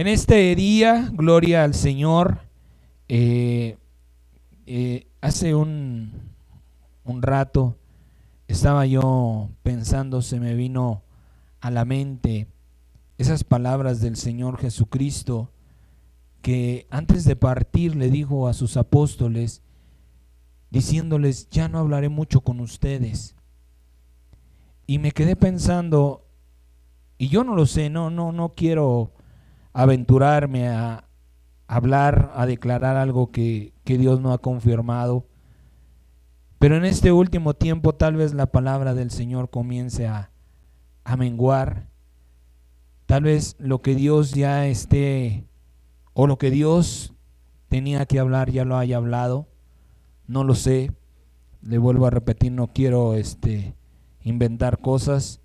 En este día, gloria al Señor, hace un rato estaba yo pensando, se me vino a la mente esas palabras del Señor Jesucristo, que antes de partir le dijo a sus apóstoles, diciéndoles, ya no hablaré mucho con ustedes. Y me quedé pensando, y yo no lo sé, no quiero aventurarme a hablar, a declarar algo que Dios no ha confirmado, pero en este último tiempo tal vez la palabra del Señor comience a menguar, tal vez lo que Dios ya esté, o lo que Dios tenía que hablar ya lo haya hablado, no lo sé, le vuelvo a repetir, no quiero inventar cosas,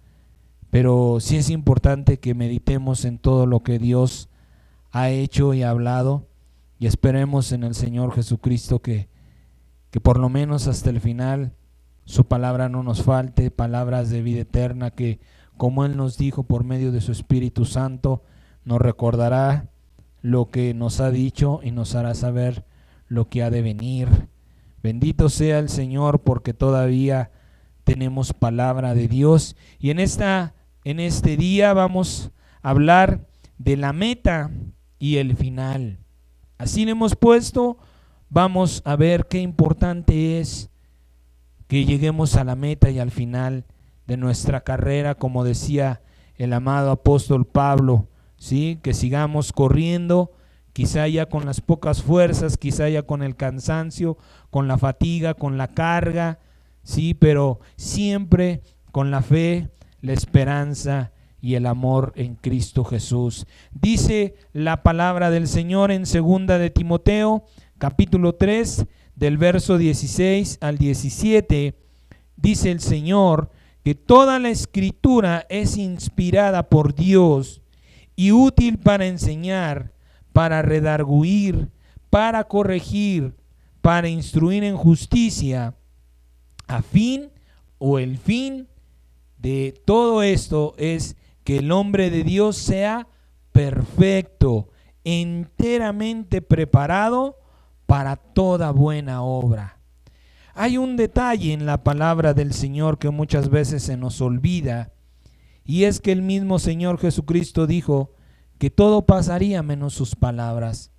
pero sí es importante que meditemos en todo lo que Dios ha hecho y hablado, y esperemos en el Señor Jesucristo que por lo menos hasta el final su palabra no nos falte, palabras de vida eterna que, como Él nos dijo por medio de su Espíritu Santo, nos recordará lo que nos ha dicho y nos hará saber lo que ha de venir. Bendito sea el Señor, porque todavía tenemos palabra de Dios, y en este día vamos a hablar de la meta y el final. Así le hemos puesto. Vamos a ver qué importante es que lleguemos a la meta y al final de nuestra carrera, como decía el amado apóstol Pablo, ¿sí? Que sigamos corriendo, quizá ya con las pocas fuerzas, quizá ya con el cansancio, con la fatiga, con la carga, sí, pero siempre con la fe, la esperanza y el amor en Cristo Jesús. Dice la palabra del Señor en 2 de Timoteo, capítulo 3, del verso 16 al 17, dice el Señor que toda la escritura es inspirada por Dios y útil para enseñar, para redarguir, para corregir, para instruir en justicia, a fin o el fin de todo esto es que el hombre de Dios sea perfecto, enteramente preparado para toda buena obra. Hay un detalle en la palabra del Señor que muchas veces se nos olvida, y es que el mismo Señor Jesucristo dijo que todo pasaría menos sus palabras.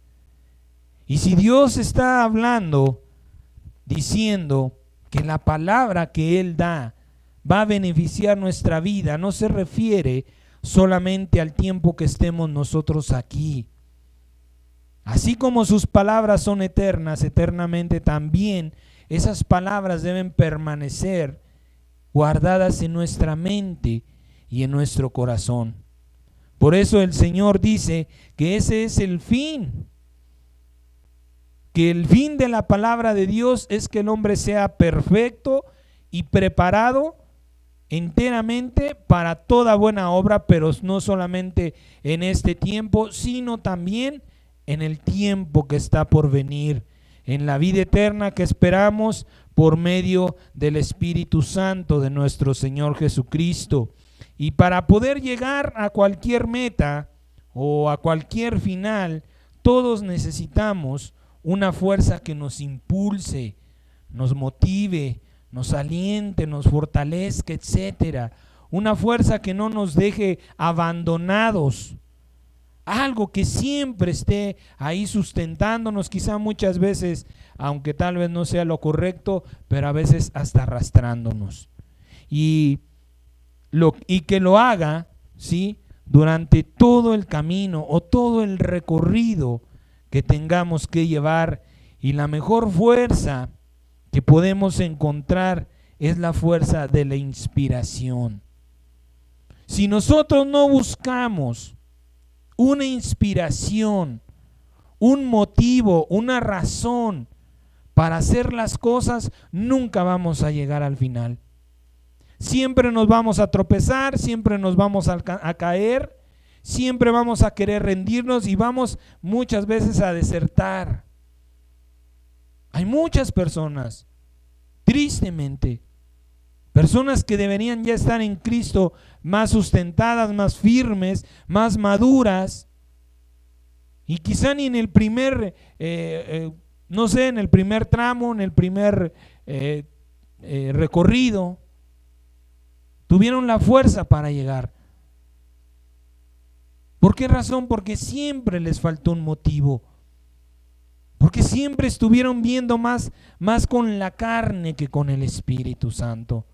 Y si Dios está hablando, diciendo que la palabra que Él da va a beneficiar nuestra vida, no se refiere solamente al tiempo que estemos nosotros aquí. Así como sus palabras son eternas, eternamente también esas palabras deben permanecer guardadas en nuestra mente y en nuestro corazón. Por eso el Señor dice que ese es el fin, que el fin de la palabra de Dios es que el hombre sea perfecto y preparado enteramente para toda buena obra, pero no solamente en este tiempo, sino también en el tiempo que está por venir, en la vida eterna que esperamos por medio del Espíritu Santo de nuestro Señor Jesucristo. Y para poder llegar a cualquier meta o a cualquier final, todos necesitamos una fuerza que nos impulse, nos motive, nos aliente, nos fortalezca, etcétera. Una fuerza que no nos deje abandonados. Algo que siempre esté ahí sustentándonos, quizá muchas veces, aunque tal vez no sea lo correcto, pero a veces hasta arrastrándonos. Y que lo haga, ¿sí?, durante todo el camino o todo el recorrido que tengamos que llevar. Y la mejor fuerza que podemos encontrar es la fuerza de la inspiración. Si nosotros no buscamos una inspiración, un motivo, una razón para hacer las cosas, nunca vamos a llegar al final. Siempre nos vamos a tropezar, siempre nos vamos a caer, siempre vamos a querer rendirnos y vamos muchas veces a desertar. Hay muchas personas, tristemente, personas que deberían ya estar en Cristo más sustentadas, más firmes, más maduras, Y quizá ni en el primer, no sé, en el primer tramo, en el primer recorrido, tuvieron la fuerza para llegar. ¿Por qué razón? Porque siempre les faltó un motivo. Porque siempre estuvieron viendo más con la carne que con el Espíritu Santo.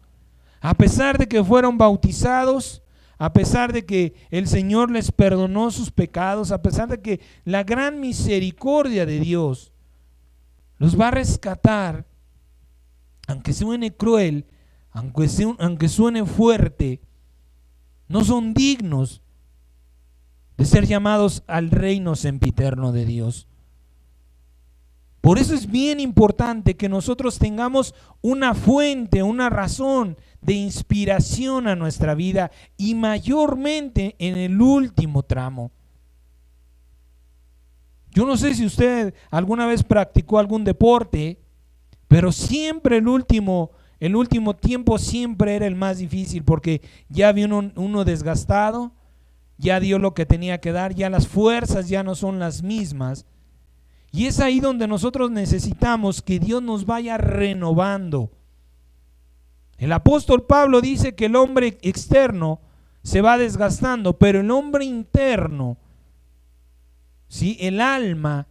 A pesar de que fueron bautizados, a pesar de que el Señor les perdonó sus pecados, a pesar de que la gran misericordia de Dios los va a rescatar, aunque suene cruel, aunque suene fuerte, no son dignos de ser llamados al reino sempiterno de Dios. Por eso es bien importante que nosotros tengamos una fuente, una razón de inspiración a nuestra vida, y mayormente en el último tramo. Yo no sé si usted alguna vez practicó algún deporte, pero siempre el último tiempo siempre era el más difícil, porque ya vino uno desgastado, ya dio lo que tenía que dar, ya las fuerzas ya no son las mismas. Y es ahí donde nosotros necesitamos que Dios nos vaya renovando. El apóstol Pablo dice que el hombre externo se va desgastando, pero el hombre interno, ¿sí?, el alma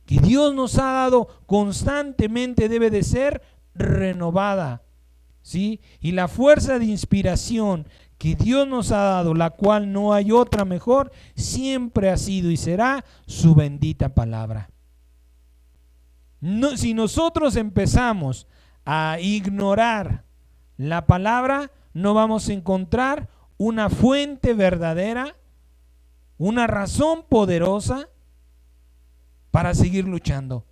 que Dios nos ha dado constantemente debe de ser renovada, ¿sí? Y la fuerza de inspiración que Dios nos ha dado, la cual no hay otra mejor, siempre ha sido y será su bendita palabra. No, si nosotros empezamos a ignorar la palabra, no vamos a encontrar una fuente verdadera, una razón poderosa para seguir luchando.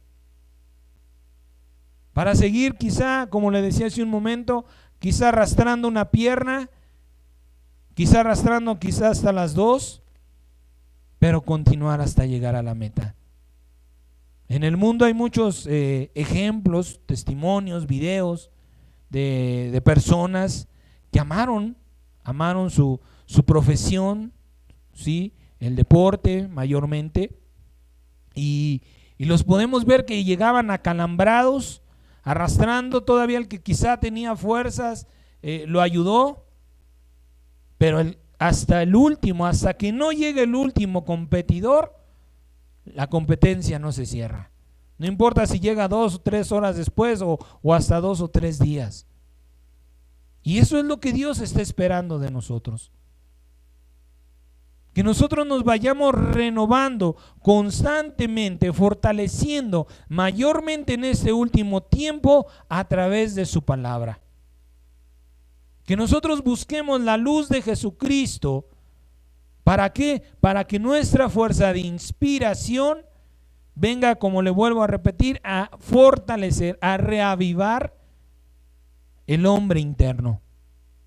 Para seguir quizá, como le decía hace un momento, quizá arrastrando una pierna, quizá arrastrando quizá hasta las dos, pero continuar hasta llegar a la meta. En el mundo hay muchos ejemplos, testimonios, videos de personas que amaron su profesión, ¿sí?, el deporte mayormente, y los podemos ver que llegaban acalambrados, arrastrando. Todavía el que quizá tenía fuerzas lo ayudó, pero hasta el último, hasta que no llegue el último competidor, la competencia no se cierra. No importa si llega 2 o 3 horas después o hasta 2 o 3 días. Y eso es lo que Dios está esperando de nosotros. Que nosotros nos vayamos renovando constantemente, fortaleciendo mayormente en este último tiempo a través de su palabra. Que nosotros busquemos la luz de Jesucristo. ¿Para qué? Para que nuestra fuerza de inspiración venga, como le vuelvo a repetir, a fortalecer, a reavivar el hombre interno.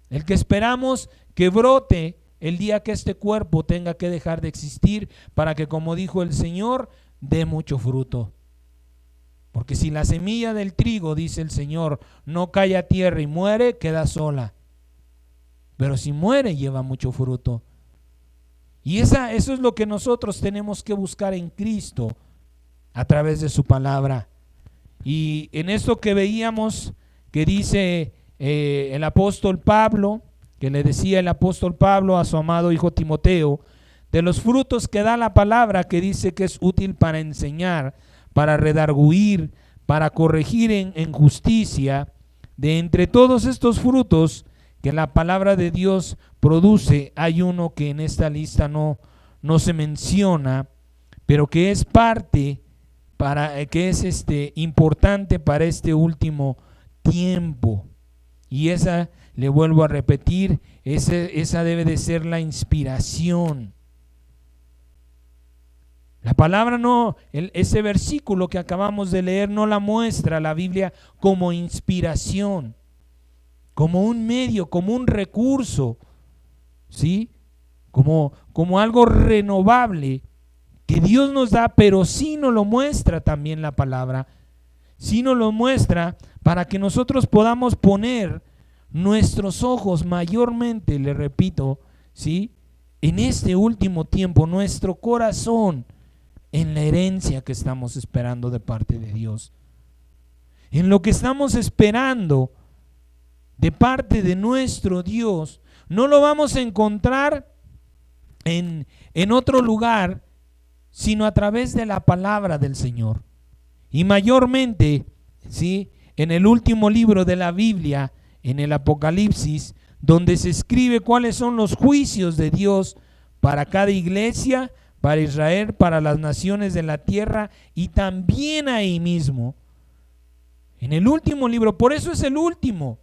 El que esperamos que brote el día que este cuerpo tenga que dejar de existir, para que, como dijo el Señor, dé mucho fruto. Porque si la semilla del trigo, dice el Señor, no cae a tierra y muere, queda sola. Pero si muere, lleva mucho fruto. Y eso es lo que nosotros tenemos que buscar en Cristo a través de su palabra. Y en esto que veíamos, que dice el apóstol Pablo, que le decía el apóstol Pablo a su amado hijo Timoteo, de los frutos que da la palabra, que dice que es útil para enseñar, para redarguir, para corregir en justicia. De entre todos estos frutos que la palabra de Dios produce, hay uno que en esta lista no se menciona, pero que es parte, que es importante para este último tiempo. Y esa, le vuelvo a repetir, esa debe de ser la inspiración. La palabra ese versículo que acabamos de leer no la muestra la Biblia como inspiración, como un medio, como un recurso, ¿sí?, como algo renovable que Dios nos da, pero sí nos lo muestra también la palabra. Sí nos lo muestra para que nosotros podamos poner nuestros ojos mayormente, le repito, ¿sí?, en este último tiempo, nuestro corazón en la herencia que estamos esperando de parte de Dios. En lo que estamos esperando de parte de nuestro Dios, no lo vamos a encontrar en otro lugar, sino a través de la palabra del Señor. Y mayormente, ¿sí?, en el último libro de la Biblia, en el Apocalipsis, donde se escribe cuáles son los juicios de Dios para cada iglesia, para Israel, para las naciones de la tierra, y también ahí mismo, en el último libro. Por eso es el último,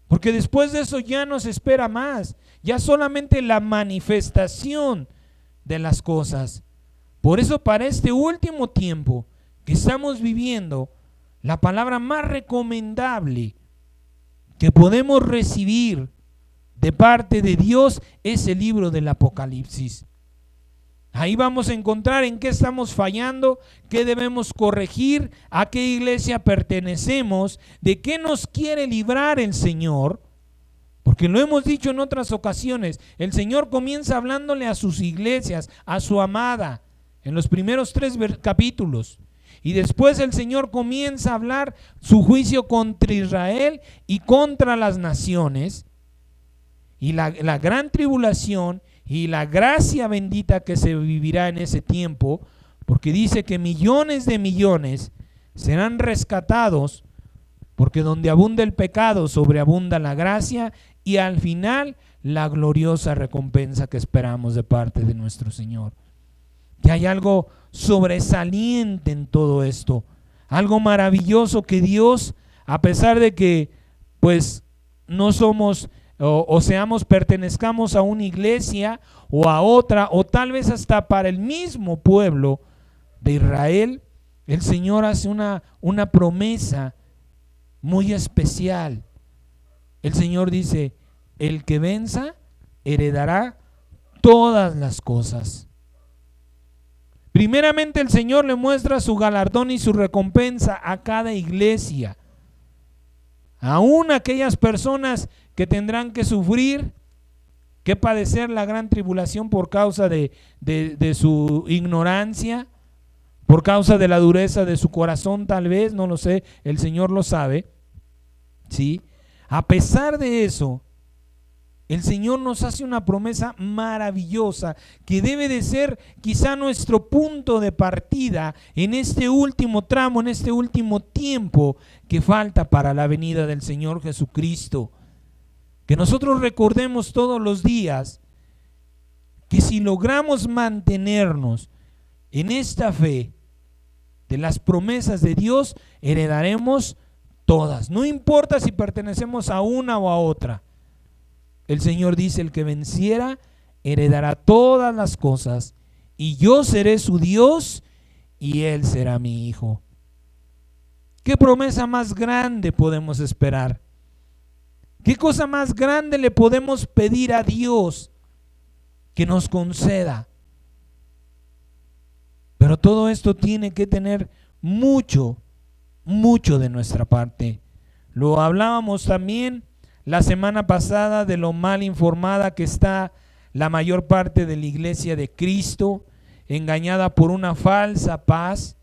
porque después de eso ya no se espera más, ya solamente la manifestación de las cosas. Por eso para este último tiempo que estamos viviendo, la palabra más recomendable que podemos recibir de parte de Dios es el libro del Apocalipsis. Ahí vamos a encontrar en qué estamos fallando, qué debemos corregir, a qué iglesia pertenecemos, de qué nos quiere librar el Señor. Porque lo hemos dicho en otras ocasiones, el Señor comienza hablándole a sus iglesias, a su amada, en los primeros 3 capítulos. Y después el Señor comienza a hablar su juicio contra Israel y contra las naciones. Y la gran tribulación y la gracia bendita que se vivirá en ese tiempo, porque dice que millones de millones serán rescatados, porque donde abunda el pecado, sobreabunda la gracia, y al final la gloriosa recompensa que esperamos de parte de nuestro Señor. Que hay algo sobresaliente en todo esto, algo maravilloso que Dios, a pesar de que pues no somos pertenezcamos a una iglesia o a otra, o tal vez hasta para el mismo pueblo de Israel, el Señor hace una promesa muy especial. El Señor dice: el que venza heredará todas las cosas. Primeramente el Señor le muestra su galardón y su recompensa a cada iglesia, aún aquellas personas que tendrán que sufrir, que padecer la gran tribulación por causa de su ignorancia, por causa de la dureza de su corazón, tal vez, no lo sé, el Señor lo sabe, ¿sí? A pesar de eso, el Señor nos hace una promesa maravillosa que debe de ser quizá nuestro punto de partida en este último tramo, en este último tiempo que falta para la venida del Señor Jesucristo. Que nosotros recordemos todos los días que si logramos mantenernos en esta fe de las promesas de Dios, heredaremos todas. No importa si pertenecemos a una o a otra. El Señor dice: el que venciera heredará todas las cosas, y yo seré su Dios y él será mi hijo. ¿Qué promesa más grande podemos esperar? ¿Qué cosa más grande le podemos pedir a Dios que nos conceda? Pero todo esto tiene que tener mucho de nuestra parte. Lo hablábamos también la semana pasada de lo mal informada que está la mayor parte de la iglesia de Cristo, engañada por una falsa paz,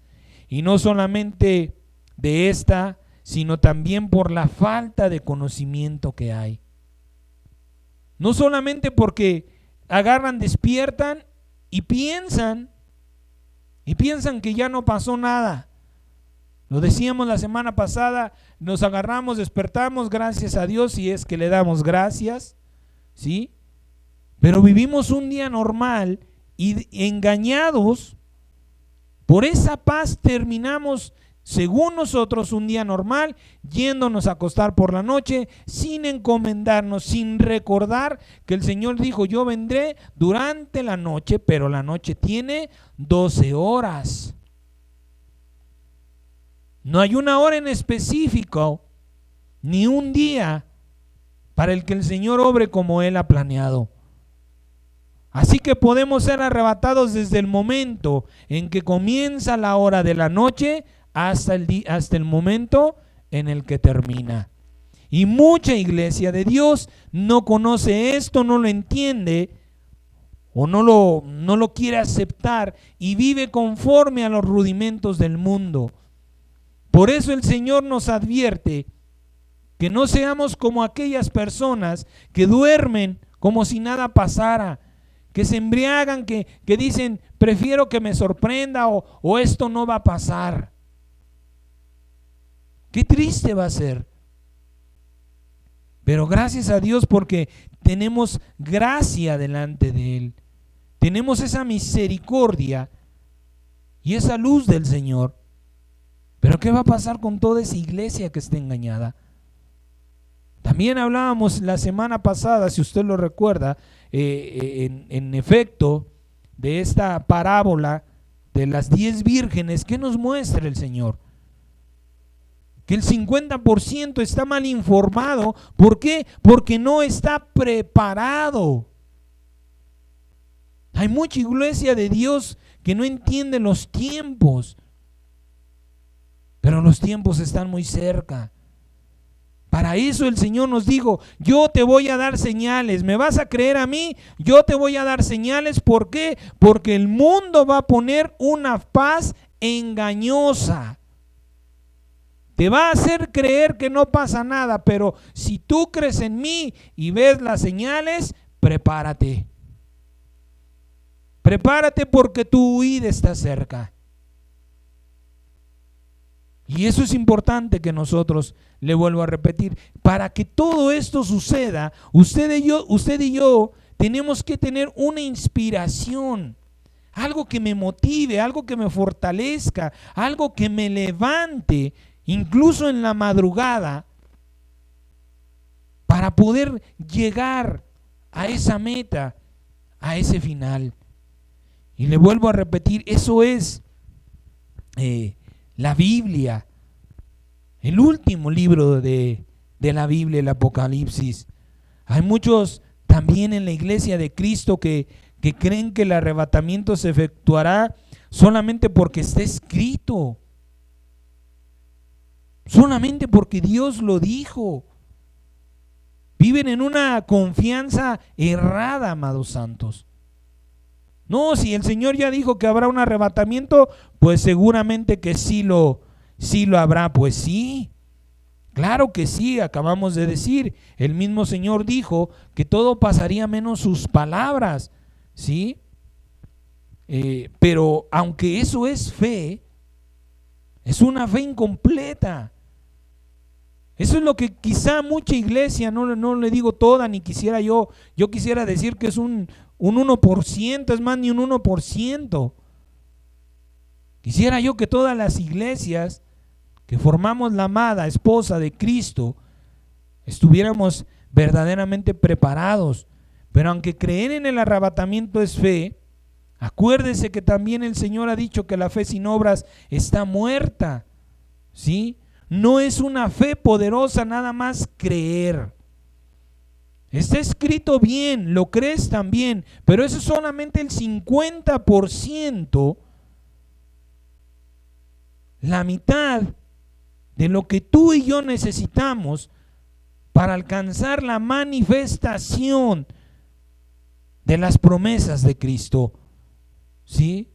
y no solamente de esta, sino también por la falta de conocimiento que hay. No solamente porque agarran, despiertan y piensan que ya no pasó nada. Lo decíamos la semana pasada, nos agarramos, despertamos, gracias a Dios, si es que le damos gracias, ¿sí? Pero vivimos un día normal y engañados por esa paz terminamos, según nosotros, un día normal, yéndonos a acostar por la noche, sin encomendarnos, sin recordar que el Señor dijo: yo vendré durante la noche, pero la noche tiene 12 horas. No hay una hora en específico, ni un día para el que el Señor obre como Él ha planeado. Así que podemos ser arrebatados desde el momento en que comienza la hora de la noche hasta el momento en el que termina. Y mucha iglesia de Dios no conoce esto, no lo entiende, o no lo quiere aceptar y vive conforme a los rudimentos del mundo. Por eso el Señor nos advierte que no seamos como aquellas personas que duermen como si nada pasara, que se embriagan, que dicen, prefiero que me sorprenda o esto no va a pasar. Qué triste va a ser. Pero gracias a Dios porque tenemos gracia delante de Él. Tenemos esa misericordia y esa luz del Señor. Pero ¿qué va a pasar con toda esa iglesia que está engañada? También hablábamos la semana pasada, si usted lo recuerda, en efecto, de esta parábola de las 10 vírgenes. ¿Qué nos muestra el Señor? Que el 50% está mal informado. ¿Por qué? Porque no está preparado. Hay mucha iglesia de Dios que no entiende los tiempos, pero los tiempos están muy cerca. Para eso el Señor nos dijo, yo te voy a dar señales, ¿me vas a creer a mí? Yo te voy a dar señales. ¿Por qué? Porque el mundo va a poner una paz engañosa. Te va a hacer creer que no pasa nada, pero si tú crees en mí y ves las señales, prepárate. Prepárate porque tu huida está cerca. Y eso es importante que nosotros, le vuelvo a repetir, para que todo esto suceda, usted y yo tenemos que tener una inspiración, algo que me motive, algo que me fortalezca, algo que me levante, incluso en la madrugada, para poder llegar a esa meta, a ese final. Y le vuelvo a repetir, eso es la Biblia, el último libro de la Biblia, el Apocalipsis. Hay muchos también en la iglesia de Cristo que creen que el arrebatamiento se efectuará solamente porque está escrito, solamente porque Dios lo dijo. Viven en una confianza errada, amados santos. No, si el Señor ya dijo que habrá un arrebatamiento, pues seguramente que sí lo habrá. Pues sí, claro que sí, acabamos de decir, el mismo Señor dijo que todo pasaría menos sus palabras, ¿sí? Pero aunque eso es fe, es una fe incompleta. Eso es lo que quizá mucha iglesia, no le digo toda, ni quisiera yo quisiera decir que es un 1%, es más, ni un 1%. Quisiera yo que todas las iglesias que formamos la amada esposa de Cristo estuviéramos verdaderamente preparados. Pero aunque creer en el arrebatamiento es fe, acuérdese que también el Señor ha dicho que la fe sin obras está muerta, ¿sí? No es una fe poderosa nada más creer. Está escrito bien, lo crees también, pero eso es solamente el 50%, la mitad de lo que tú y yo necesitamos para alcanzar la manifestación de las promesas de Cristo, ¿sí?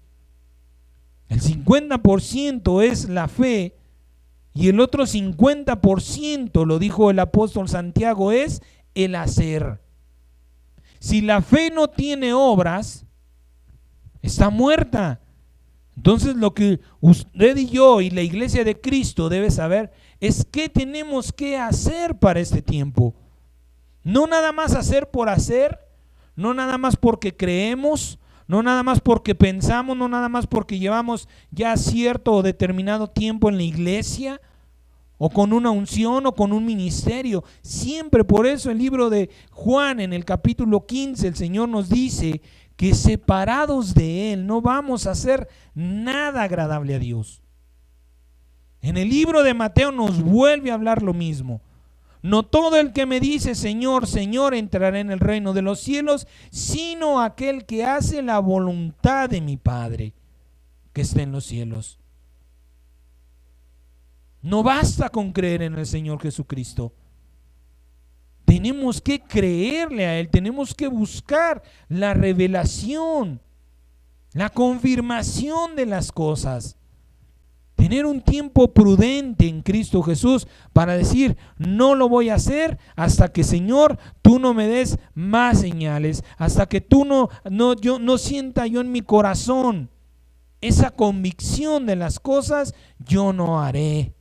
El 50% es la fe y el otro 50%, lo dijo el apóstol Santiago, es el hacer. Si la fe no tiene obras, está muerta. Entonces lo que usted y yo y la iglesia de Cristo debe saber es qué tenemos que hacer para este tiempo. No nada más hacer por hacer, no nada más porque creemos, no nada más porque pensamos, no nada más porque llevamos ya cierto o determinado tiempo en la iglesia, o con una unción o con un ministerio. Siempre, por eso el libro de Juan en el capítulo 15 el Señor nos dice que separados de Él no vamos a hacer nada agradable a Dios. En el libro de Mateo nos vuelve a hablar lo mismo. No todo el que me dice Señor, Señor entrará en el reino de los cielos, sino aquel que hace la voluntad de mi Padre que está en los cielos. No basta con creer en el Señor Jesucristo. Te tenemos que creerle a Él, tenemos que buscar la revelación, la confirmación de las cosas. Tener un tiempo prudente en Cristo Jesús para decir, no lo voy a hacer hasta que, Señor, tú no me des más señales, hasta que tú no sienta yo en mi corazón esa convicción de las cosas, yo no haré.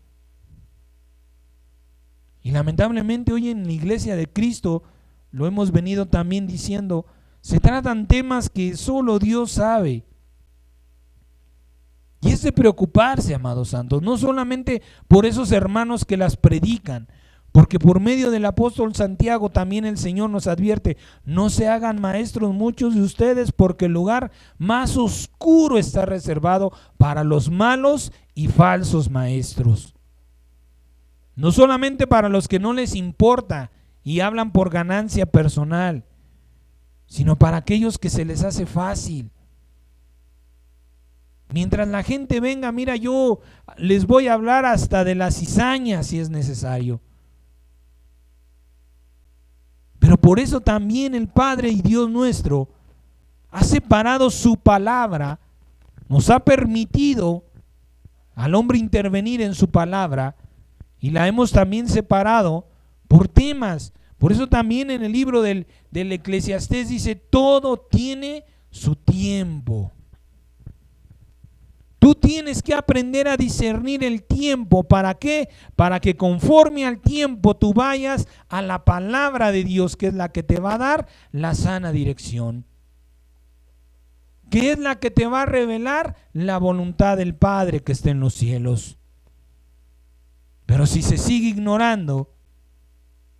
Y lamentablemente hoy en la iglesia de Cristo, lo hemos venido también diciendo, se tratan temas que solo Dios sabe. Y es de preocuparse, amados santos, no solamente por esos hermanos que las predican, porque por medio del apóstol Santiago también el Señor nos advierte, no se hagan maestros muchos de ustedes, porque el lugar más oscuro está reservado para los malos y falsos maestros. No solamente para los que no les importa y hablan por ganancia personal, sino para aquellos que se les hace fácil. Mientras la gente venga, mira, yo les voy a hablar hasta de la cizaña si es necesario. Pero por eso también el Padre y Dios nuestro ha separado su palabra, nos ha permitido al hombre intervenir en su palabra y la hemos también separado por temas. Por eso también en el libro del Eclesiastés dice, todo tiene su tiempo. Tú tienes que aprender a discernir el tiempo. ¿Para qué? Para que conforme al tiempo tú vayas a la palabra de Dios, que es la que te va a dar la sana dirección, que es la que te va a revelar la voluntad del Padre que está en los cielos. Pero si se sigue ignorando,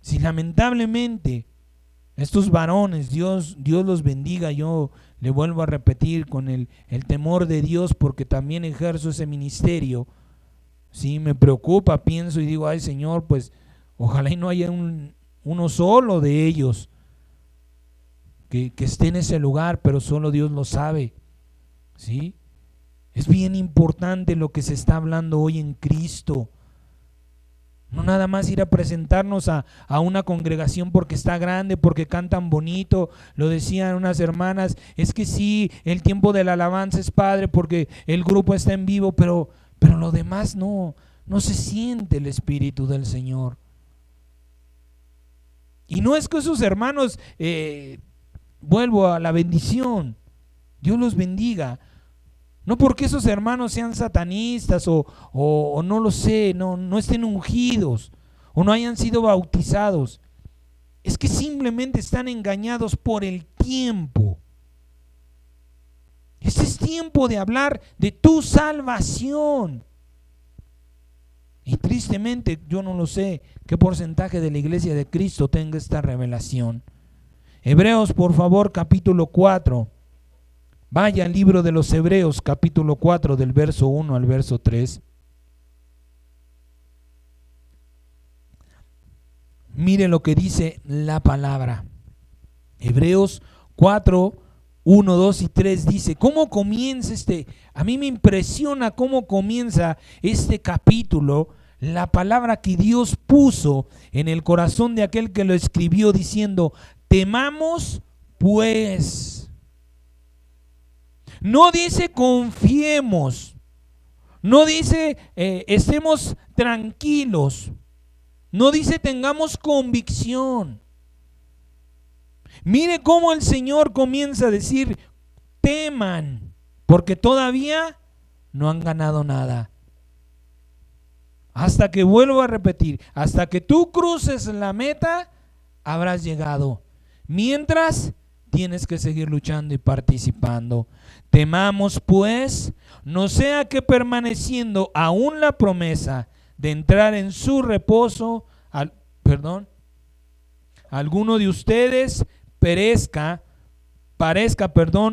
si lamentablemente estos varones, Dios los bendiga, yo le vuelvo a repetir, con el temor de Dios, porque también ejerzo ese ministerio, sí, me preocupa, pienso y digo, ay Señor, pues ojalá y no haya uno solo de ellos que esté en ese lugar, pero solo Dios lo sabe, ¿sí? Es bien importante lo que se está hablando hoy en Cristo. No nada más ir a presentarnos a una congregación porque está grande, porque cantan bonito. Lo decían unas hermanas, es que sí, el tiempo de la alabanza es padre porque el grupo está en vivo, pero lo demás no se siente el Espíritu del Señor. Y no es que esos hermanos, vuelvo a la bendición, Dios los bendiga. No porque esos hermanos sean satanistas o no lo sé, no estén ungidos o no hayan sido bautizados. Es que simplemente están engañados por el tiempo. Este es tiempo de hablar de tu salvación. Y tristemente, yo no lo sé qué porcentaje de la iglesia de Cristo tenga esta revelación. Hebreos, por favor, capítulo 4. Vaya al libro de los Hebreos, capítulo 4, del verso 1 al verso 3. Mire lo que dice la palabra. Hebreos 4, 1, 2 y 3 dice, ¿cómo comienza a mí me impresiona cómo comienza este capítulo, la palabra que Dios puso en el corazón de aquel que lo escribió diciendo, temamos pues. No dice confiemos, no dice estemos tranquilos, no dice tengamos convicción. Mire cómo el Señor comienza a decir, teman, porque todavía no han ganado nada. Hasta que, vuelvo a repetir, hasta que tú cruces la meta, habrás llegado. Mientras, tienes que seguir luchando y participando. Temamos pues, no sea que permaneciendo aún la promesa de entrar en su reposo, alguno de ustedes parezca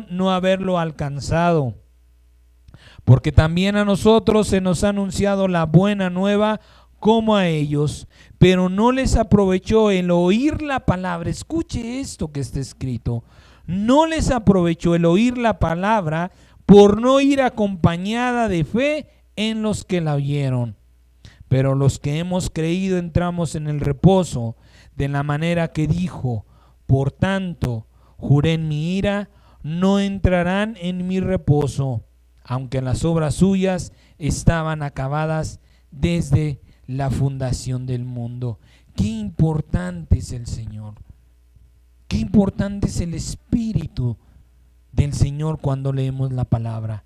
no haberlo alcanzado. Porque también a nosotros se nos ha anunciado la buena nueva como a ellos, pero no les aprovechó el oír la palabra. Escuche esto que está escrito. No les aprovechó el oír la palabra por no ir acompañada de fe en los que la oyeron. Pero los que hemos creído entramos en el reposo de la manera que dijo: por tanto, juré en mi ira, no entrarán en mi reposo, aunque las obras suyas estaban acabadas desde la fundación del mundo. Qué importante es el Señor. Qué importante es el Espíritu del Señor cuando leemos la palabra.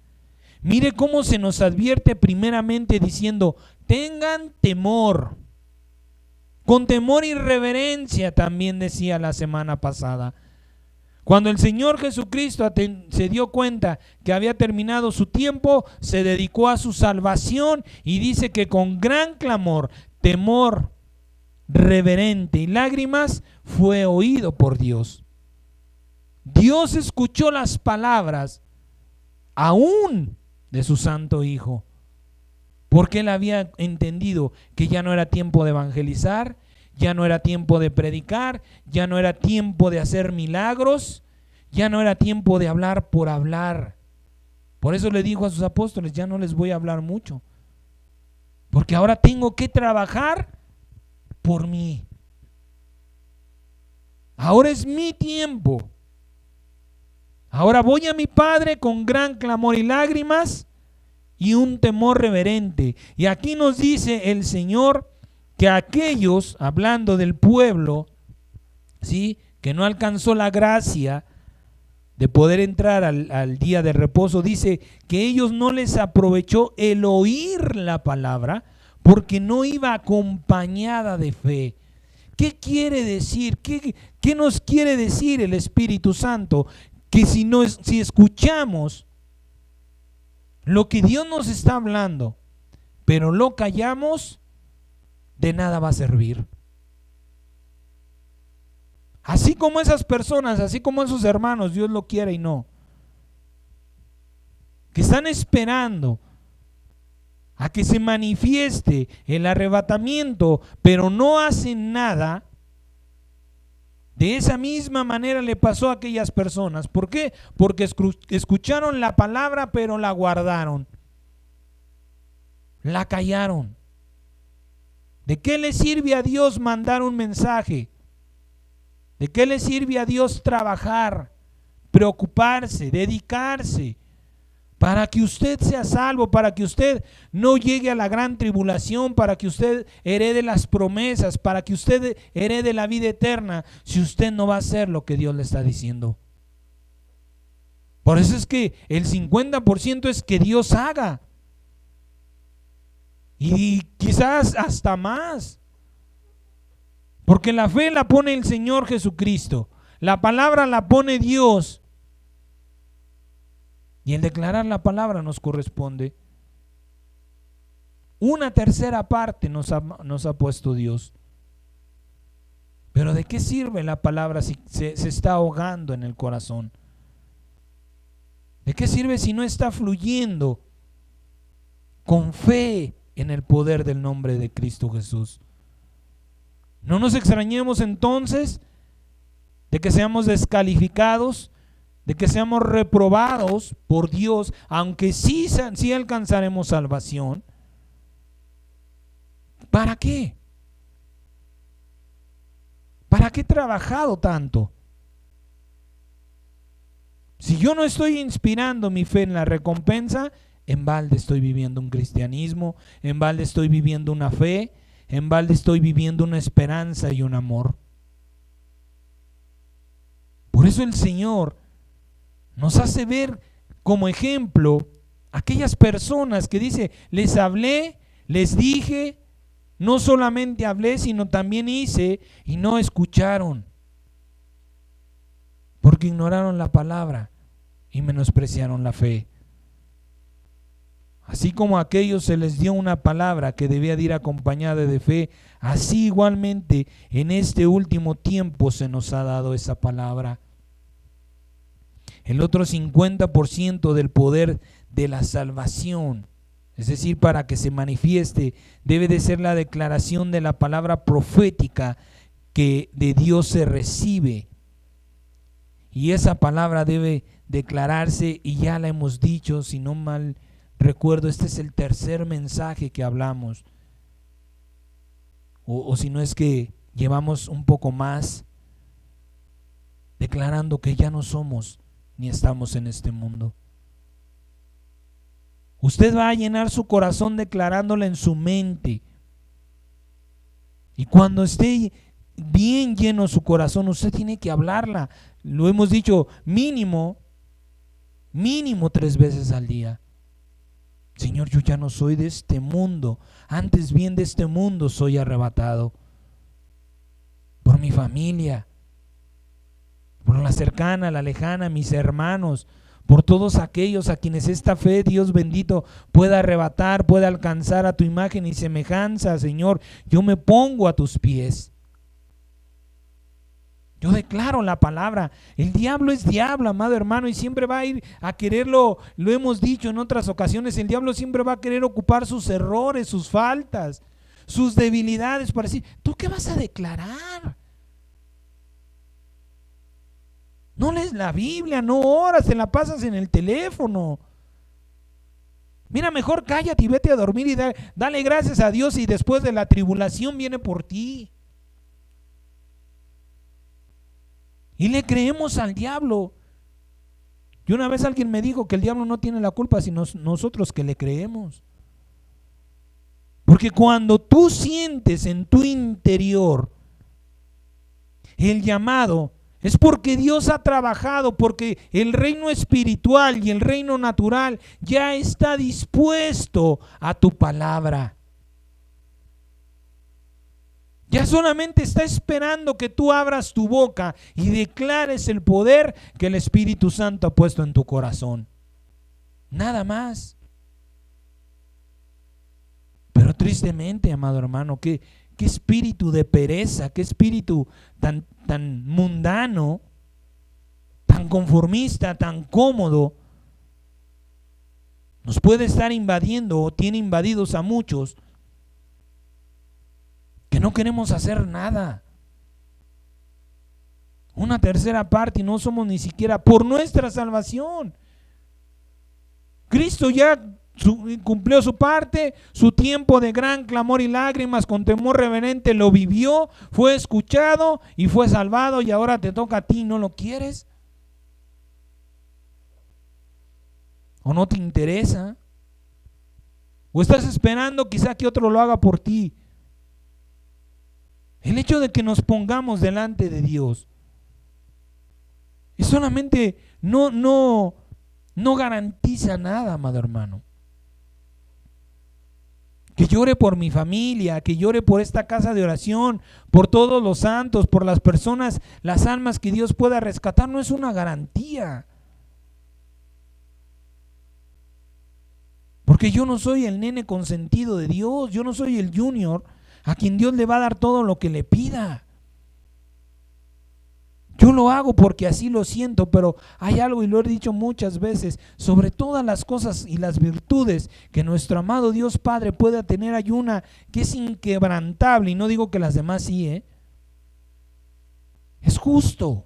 Mire cómo se nos advierte primeramente diciendo: tengan temor. Con temor y reverencia, también decía la semana pasada. Cuando el Señor Jesucristo se dio cuenta que había terminado su tiempo, se dedicó a su salvación y dice que con gran clamor, temor reverente y lágrimas fue oído por Dios. Dios escuchó las palabras aún de su santo Hijo, porque él había entendido que ya no era tiempo de evangelizar, ya no era tiempo de predicar, ya no era tiempo de hacer milagros, ya no era tiempo de hablar por hablar. Por eso le dijo a sus apóstoles: ya no les voy a hablar mucho, porque ahora tengo que trabajar por mí. Ahora es mi tiempo. Ahora voy a mi Padre con gran clamor y lágrimas y un temor reverente. Y aquí nos dice el Señor que aquellos, hablando del pueblo, ¿sí?, que no alcanzó la gracia de poder entrar al día de reposo, dice que ellos no les aprovechó el oír la palabra porque no iba acompañada de fe. ¿Qué quiere decir? ¿Qué nos quiere decir el Espíritu Santo? Que si escuchamos lo que Dios nos está hablando, pero lo callamos, de nada va a servir. Así como esas personas, así como esos hermanos, Dios lo quiera y no, que están esperando a que se manifieste el arrebatamiento, pero no hacen nada. De esa misma manera le pasó a aquellas personas. ¿Por qué? Porque escucharon la palabra, pero la guardaron, la callaron. ¿De qué le sirve a Dios mandar un mensaje? ¿De qué le sirve a Dios trabajar, preocuparse, dedicarse para que usted sea salvo, para que usted no llegue a la gran tribulación, para que usted herede las promesas, para que usted herede la vida eterna, si usted no va a hacer lo que Dios le está diciendo? Por eso es que el 50% es que Dios haga, y quizás hasta más, porque la fe la pone el Señor Jesucristo, la palabra la pone Dios, y el declarar la palabra nos corresponde. Una tercera parte nos ha puesto Dios. Pero ¿de qué sirve la palabra si se está ahogando en el corazón? ¿De qué sirve si no está fluyendo con fe en el poder del nombre de Cristo Jesús? No nos extrañemos entonces de que seamos descalificados, de que seamos reprobados por Dios, aunque sí alcanzaremos salvación. ¿Para qué? ¿Para qué he trabajado tanto? Si yo no estoy inspirando mi fe en la recompensa, en balde estoy viviendo un cristianismo, en balde estoy viviendo una fe, en balde estoy viviendo una esperanza y un amor. Por eso el Señor nos hace ver como ejemplo aquellas personas que dice: les hablé, les dije, no solamente hablé, sino también hice, y no escucharon, porque ignoraron la palabra y menospreciaron la fe. Así como a aquellos se les dio una palabra que debía de ir acompañada de fe, así igualmente en este último tiempo se nos ha dado esa palabra. El otro 50% del poder de la salvación, es decir, para que se manifieste, debe de ser la declaración de la palabra profética que de Dios se recibe. Y esa palabra debe declararse, y ya la hemos dicho, si no mal recuerdo, este es el tercer mensaje que hablamos, o si no es que llevamos un poco más declarando que ya no somos ni estamos en este mundo. Usted va a llenar su corazón declarándola en su mente. Y cuando esté bien lleno su corazón, usted tiene que hablarla. Lo hemos dicho, mínimo 3 veces al día. Señor, yo ya no soy de este mundo. Antes bien de este mundo soy arrebatado. Por mi familia, por la cercana, la lejana, mis hermanos, por todos aquellos a quienes esta fe, Dios bendito, pueda arrebatar, pueda alcanzar a tu imagen y semejanza. Señor, yo me pongo a tus pies. Yo declaro la palabra. El diablo es diablo, amado hermano, y siempre va a ir a quererlo. Lo hemos dicho en otras ocasiones, el diablo siempre va a querer ocupar sus errores, sus faltas, sus debilidades para decir, ¿tú qué vas a declarar? No lees la Biblia, no oras, te la pasas en el teléfono. Mira, mejor cállate y vete a dormir y dale gracias a Dios, y después de la tribulación viene por ti. Y le creemos al diablo. Y una vez alguien me dijo que el diablo no tiene la culpa, sino nosotros que le creemos. Porque cuando tú sientes en tu interior el llamado, es porque Dios ha trabajado, porque el reino espiritual y el reino natural ya está dispuesto a tu palabra. Ya solamente está esperando que tú abras tu boca y declares el poder que el Espíritu Santo ha puesto en tu corazón. Nada más. Pero tristemente, amado hermano, qué espíritu de pereza, qué espíritu tan mundano, tan conformista, tan cómodo, nos puede estar invadiendo o tiene invadidos a muchos, que no queremos hacer nada. Una tercera parte y no somos ni siquiera por nuestra salvación. Cristo ya cumplió su parte, su tiempo de gran clamor y lágrimas con temor reverente lo vivió, fue escuchado y fue salvado, y ahora te toca a ti. ¿No lo quieres? ¿O no te interesa? ¿O estás esperando quizá que otro lo haga por ti? El hecho de que nos pongamos delante de Dios es solamente no garantiza nada, amado hermano. Que llore por mi familia, que llore por esta casa de oración, por todos los santos, por las personas, las almas que Dios pueda rescatar, no es una garantía. Porque yo no soy el nene consentido de Dios, yo no soy el junior a quien Dios le va a dar todo lo que le pida. Yo lo hago porque así lo siento, pero hay algo, y lo he dicho muchas veces, sobre todas las cosas y las virtudes que nuestro amado Dios Padre pueda tener, hay una que es inquebrantable, y no digo que las demás sí, es justo.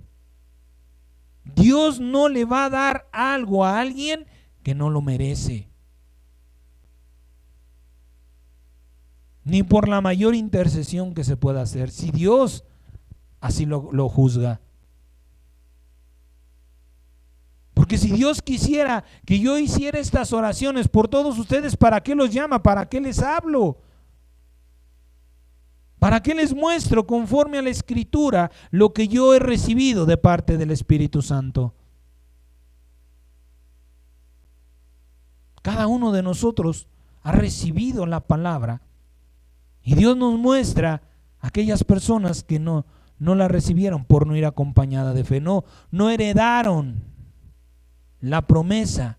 Dios no le va a dar algo a alguien que no lo merece. Ni por la mayor intercesión que se pueda hacer, si Dios así lo juzga. Porque si Dios quisiera que yo hiciera estas oraciones por todos ustedes, ¿para qué los llama? ¿Para qué les hablo? ¿Para qué les muestro conforme a la Escritura lo que yo he recibido de parte del Espíritu Santo? Cada uno de nosotros ha recibido la palabra. Y Dios nos muestra a aquellas personas que no la recibieron por no ir acompañada de fe, no heredaron la promesa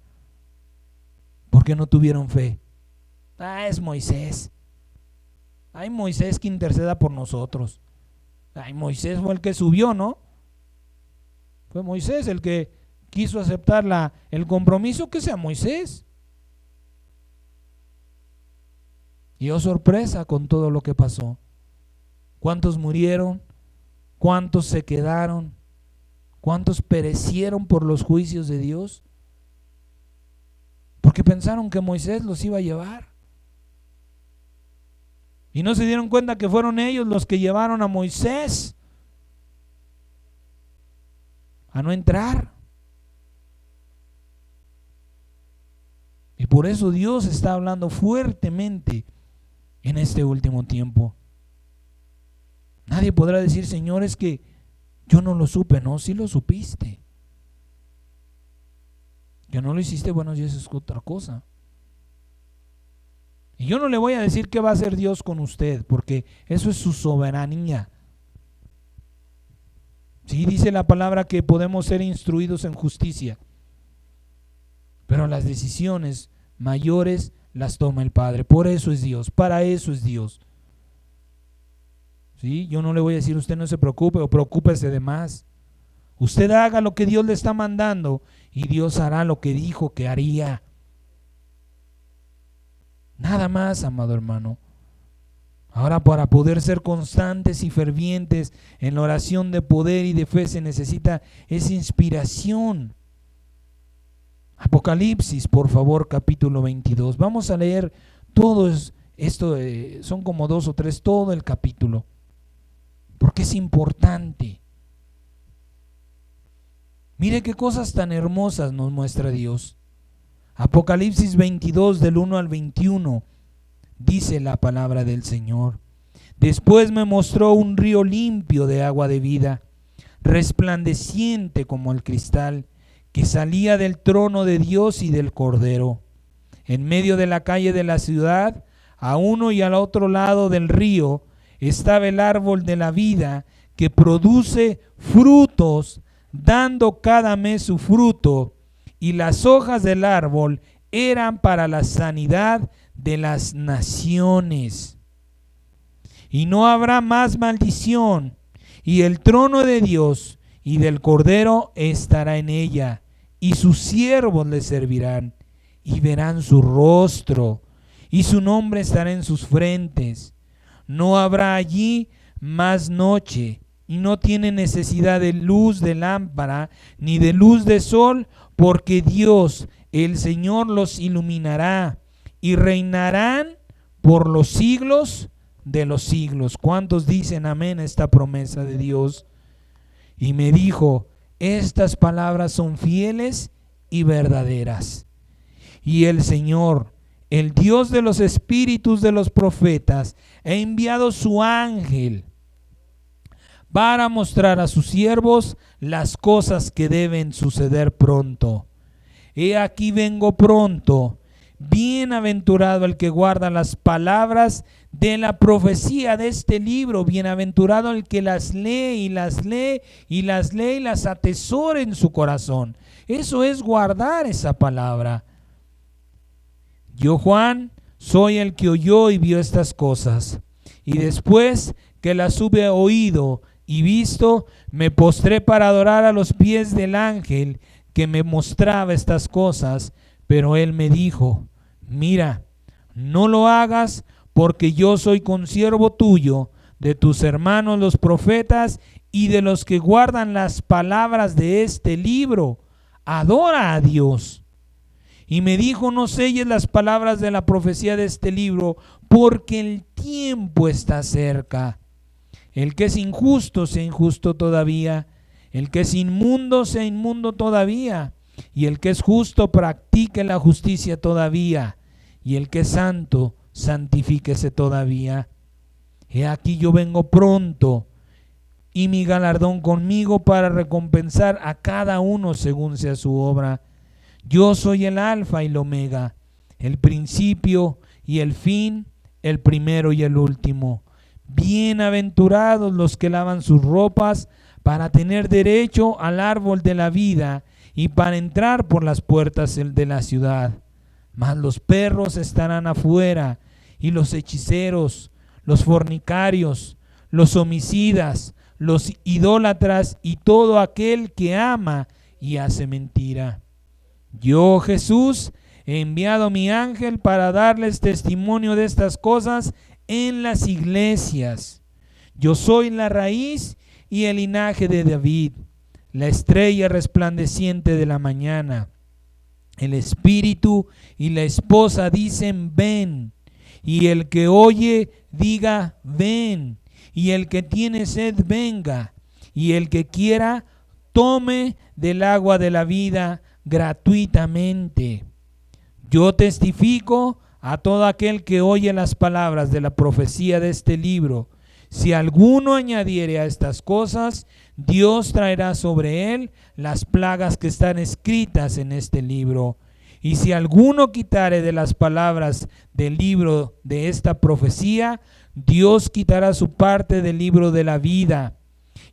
porque no tuvieron fe. Es Moisés. Ay, Moisés que interceda por nosotros. Ay, Moisés fue el que subió, ¿no? Fue Moisés el que quiso aceptar el compromiso, que sea Moisés. Y oh sorpresa con todo lo que pasó. ¿Cuántos murieron? ¿Cuántos se quedaron? ¿Cuántos perecieron por los juicios de Dios? Porque pensaron que Moisés los iba a llevar. Y no se dieron cuenta que fueron ellos los que llevaron a Moisés a no entrar. Y por eso Dios está hablando fuertemente en este último tiempo. Nadie podrá decir, Señor, es que yo no lo supe. No, sí lo supiste. Que no lo hiciste, bueno, ya eso es otra cosa. Y yo no le voy a decir qué va a hacer Dios con usted, porque eso es su soberanía. Sí, dice la palabra que podemos ser instruidos en justicia, pero las decisiones mayores las toma el Padre. Por eso es Dios, para eso es Dios. ¿Sí? Yo no le voy a decir, usted no se preocupe o preocúpese de más. Usted haga lo que Dios le está mandando y Dios hará lo que dijo que haría. Nada más, amado hermano. Ahora, para poder ser constantes y fervientes en la oración de poder y de fe se necesita esa inspiración. Apocalipsis, por favor, capítulo 22. Vamos a leer todo esto, son como 2 o 3, todo el capítulo, porque es importante. Mire qué cosas tan hermosas nos muestra Dios. Apocalipsis 22, del 1 al 21, dice la palabra del Señor. Después me mostró un río limpio de agua de vida, resplandeciente como el cristal, que salía del trono de Dios y del Cordero. En medio de la calle de la ciudad, a uno y al otro lado del río, estaba el árbol de la vida, que produce frutos, dando cada mes su fruto, y las hojas del árbol eran para la sanidad de las naciones. Y no habrá más maldición, y el trono de Dios y del Cordero estará en ella, y sus siervos le servirán, y verán su rostro, y su nombre estará en sus frentes. No habrá allí más noche, y no tiene necesidad de luz de lámpara, ni de luz de sol, porque Dios, el Señor, los iluminará, y reinarán por los siglos de los siglos. ¿Cuántos dicen amén a esta promesa de Dios? Y me dijo, estas palabras son fieles y verdaderas. Y el Señor, el Dios de los espíritus de los profetas, ha enviado su ángel para mostrar a sus siervos las cosas que deben suceder pronto. He aquí vengo pronto. Bienaventurado el que guarda las palabras de la profecía de este libro. Bienaventurado el que las lee y las lee y las lee y las atesora en su corazón. Eso es guardar esa palabra. Yo, Juan, soy el que oyó y vio estas cosas. Y después que las hube oído y visto, me postré para adorar a los pies del ángel que me mostraba estas cosas. Pero él me dijo, mira, no lo hagas, porque yo soy consiervo tuyo, de tus hermanos los profetas y de los que guardan las palabras de este libro. Adora a Dios. Y me dijo, no selles las palabras de la profecía de este libro, porque el tiempo está cerca. El que es injusto sea injusto todavía, el que es inmundo sea inmundo todavía, y el que es justo practique la justicia todavía, y el que es santo santifíquese todavía. He aquí yo vengo pronto, y mi galardón conmigo para recompensar a cada uno según sea su obra. Yo soy el Alfa y el Omega, el principio y el fin, el primero y el último. Bienaventurados los que lavan sus ropas para tener derecho al árbol de la vida y para entrar por las puertas de la ciudad. Mas los perros estarán afuera, y los hechiceros, los fornicarios, los homicidas, los idólatras y todo aquel que ama y hace mentira. Yo, Jesús, he enviado mi ángel para darles testimonio de estas cosas en las iglesias. Yo soy la raíz y el linaje de David, la estrella resplandeciente de la mañana. El espíritu y la esposa dicen ven, y el que oye diga: ven. Y el que tiene sed, venga. Y el que quiera, tome del agua de la vida gratuitamente. Yo testifico a todo aquel que oye las palabras de la profecía de este libro. Si alguno añadiere a estas cosas, Dios traerá sobre él las plagas que están escritas en este libro. Y si alguno quitare de las palabras del libro de esta profecía, Dios quitará su parte del libro de la vida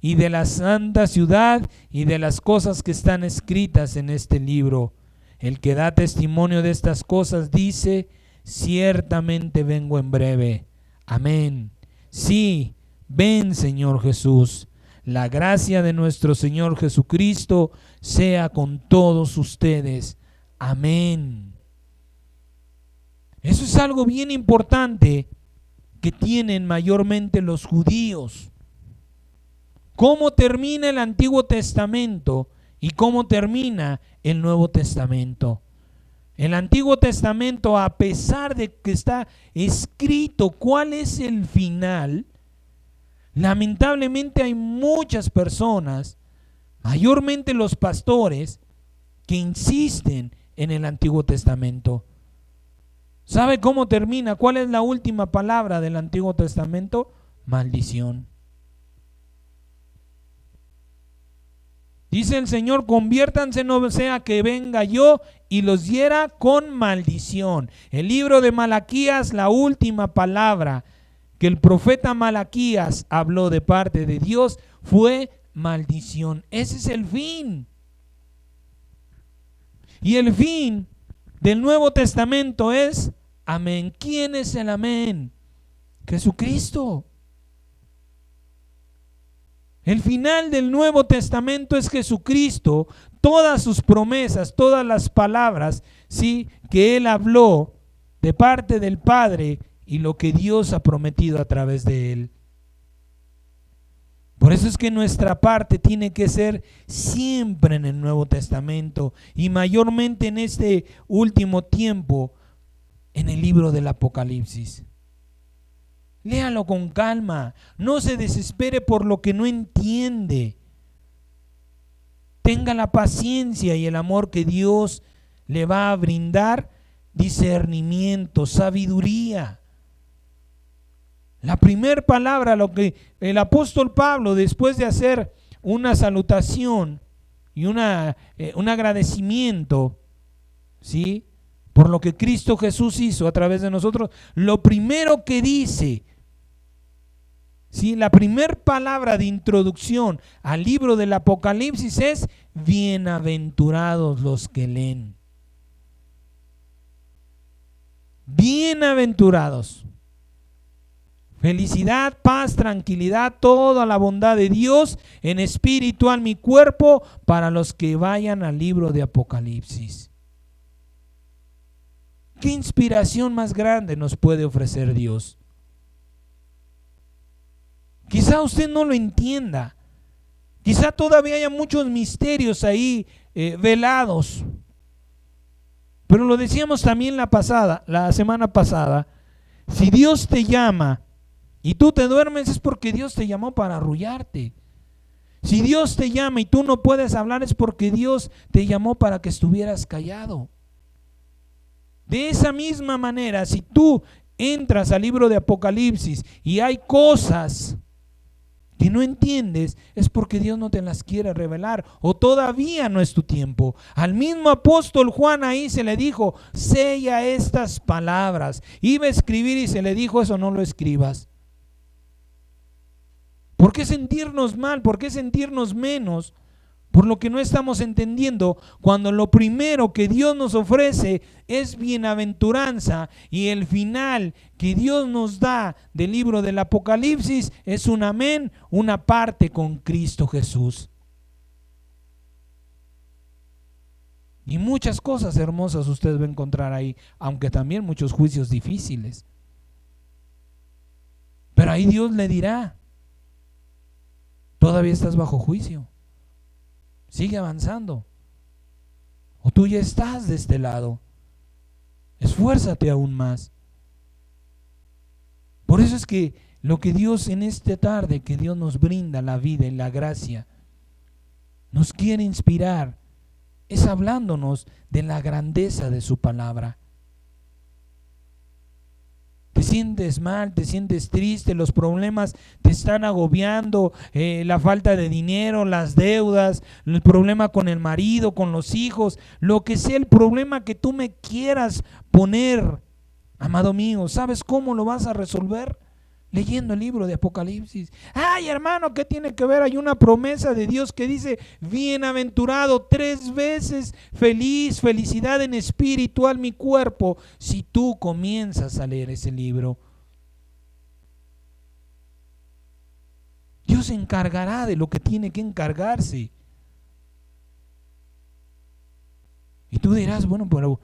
y de la santa ciudad y de las cosas que están escritas en este libro. El que da testimonio de estas cosas dice: ciertamente vengo en breve. Amén. Sí, ven, Señor Jesús. La gracia de nuestro Señor Jesucristo sea con todos ustedes. Amén. Eso es algo bien importante que tienen mayormente los judíos. ¿Cómo termina el Antiguo Testamento y cómo termina el Nuevo Testamento? El Antiguo Testamento, a pesar de que está escrito cuál es el final, lamentablemente hay muchas personas, mayormente los pastores, que insisten en el Antiguo Testamento. ¿Sabe cómo termina? ¿Cuál es la última palabra del Antiguo Testamento? Maldición. Dice el Señor: conviértanse, no sea que venga yo y los hiera con maldición. El libro de Malaquías, la última palabra que el profeta Malaquías habló de parte de Dios fue maldición. Ese es el fin. Y el fin del Nuevo Testamento es amén. ¿Quién es el amén? Jesucristo. El final del Nuevo Testamento es Jesucristo. Todas sus promesas, todas las palabras, ¿sí?, que Él habló de parte del Padre y lo que Dios ha prometido a través de Él. Por eso es que nuestra parte tiene que ser siempre en el Nuevo Testamento y mayormente en este último tiempo en el libro del Apocalipsis. Léalo con calma, no se desespere por lo que no entiende. Tenga la paciencia y el amor que Dios le va a brindar, discernimiento, sabiduría. La primera palabra, lo que el apóstol Pablo, después de hacer una salutación y un agradecimiento, ¿sí?, por lo que Cristo Jesús hizo a través de nosotros, lo primero que dice, ¿sí?, la primera palabra de introducción al libro del Apocalipsis es: bienaventurados los que leen. Bienaventurados. Felicidad, paz, tranquilidad, toda la bondad de Dios en espíritu, alma y cuerpo para los que vayan al libro de Apocalipsis. ¿Qué inspiración más grande nos puede ofrecer Dios? Quizá usted no lo entienda. Quizá todavía haya muchos misterios ahí velados. Pero lo decíamos también la semana pasada. Si Dios te llama y tú te duermes, es porque Dios te llamó para arrullarte. Si Dios te llama y tú no puedes hablar, es porque Dios te llamó para que estuvieras callado. De esa misma manera, si tú entras al libro de Apocalipsis y hay cosas que no entiendes, es porque Dios no te las quiere revelar o todavía no es tu tiempo. Al mismo apóstol Juan ahí se le dijo: sella estas palabras. Iba a escribir y se le dijo: eso no lo escribas. ¿Por qué sentirnos mal? ¿Por qué sentirnos menos por lo que no estamos entendiendo, cuando lo primero que Dios nos ofrece es bienaventuranza y el final que Dios nos da del libro del Apocalipsis es un amén, una parte con Cristo Jesús? Y muchas cosas hermosas usted va a encontrar ahí, aunque también muchos juicios difíciles. Pero ahí Dios le dirá: todavía estás bajo juicio, sigue avanzando, o tú ya estás de este lado, esfuérzate aún más. Por eso es que lo que Dios en esta tarde, que Dios nos brinda la vida y la gracia, nos quiere inspirar, es hablándonos de la grandeza de su palabra. Te sientes mal, te sientes triste, los problemas te están agobiando, la falta de dinero, las deudas, el problema con el marido, con los hijos, lo que sea el problema que tú me quieras poner, amado mío, ¿sabes cómo lo vas a resolver? Leyendo el libro de Apocalipsis. Ay, hermano, ¿qué tiene que ver? Hay una promesa de Dios que dice: bienaventurado 3 veces, feliz, felicidad en espiritual mi cuerpo. Si tú comienzas a leer ese libro, Dios se encargará de lo que tiene que encargarse. Y tú dirás, bueno, pero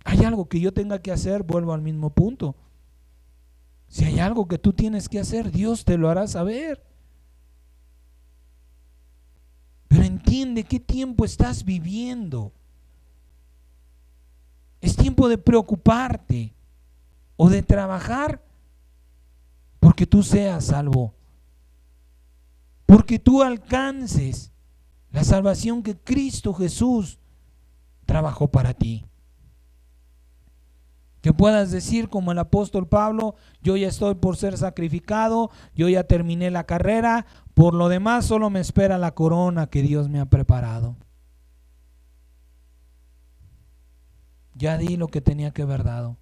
¿hay algo que yo tenga que hacer? Vuelvo al mismo punto. Si hay algo que tú tienes que hacer, Dios te lo hará saber. Pero entiende qué tiempo estás viviendo. Es tiempo de preocuparte o de trabajar porque tú seas salvo, porque tú alcances la salvación que Cristo Jesús trabajó para ti. Que puedas decir como el apóstol Pablo: yo ya estoy por ser sacrificado, yo ya terminé la carrera, por lo demás solo me espera la corona que Dios me ha preparado. Ya di lo que tenía que haber dado.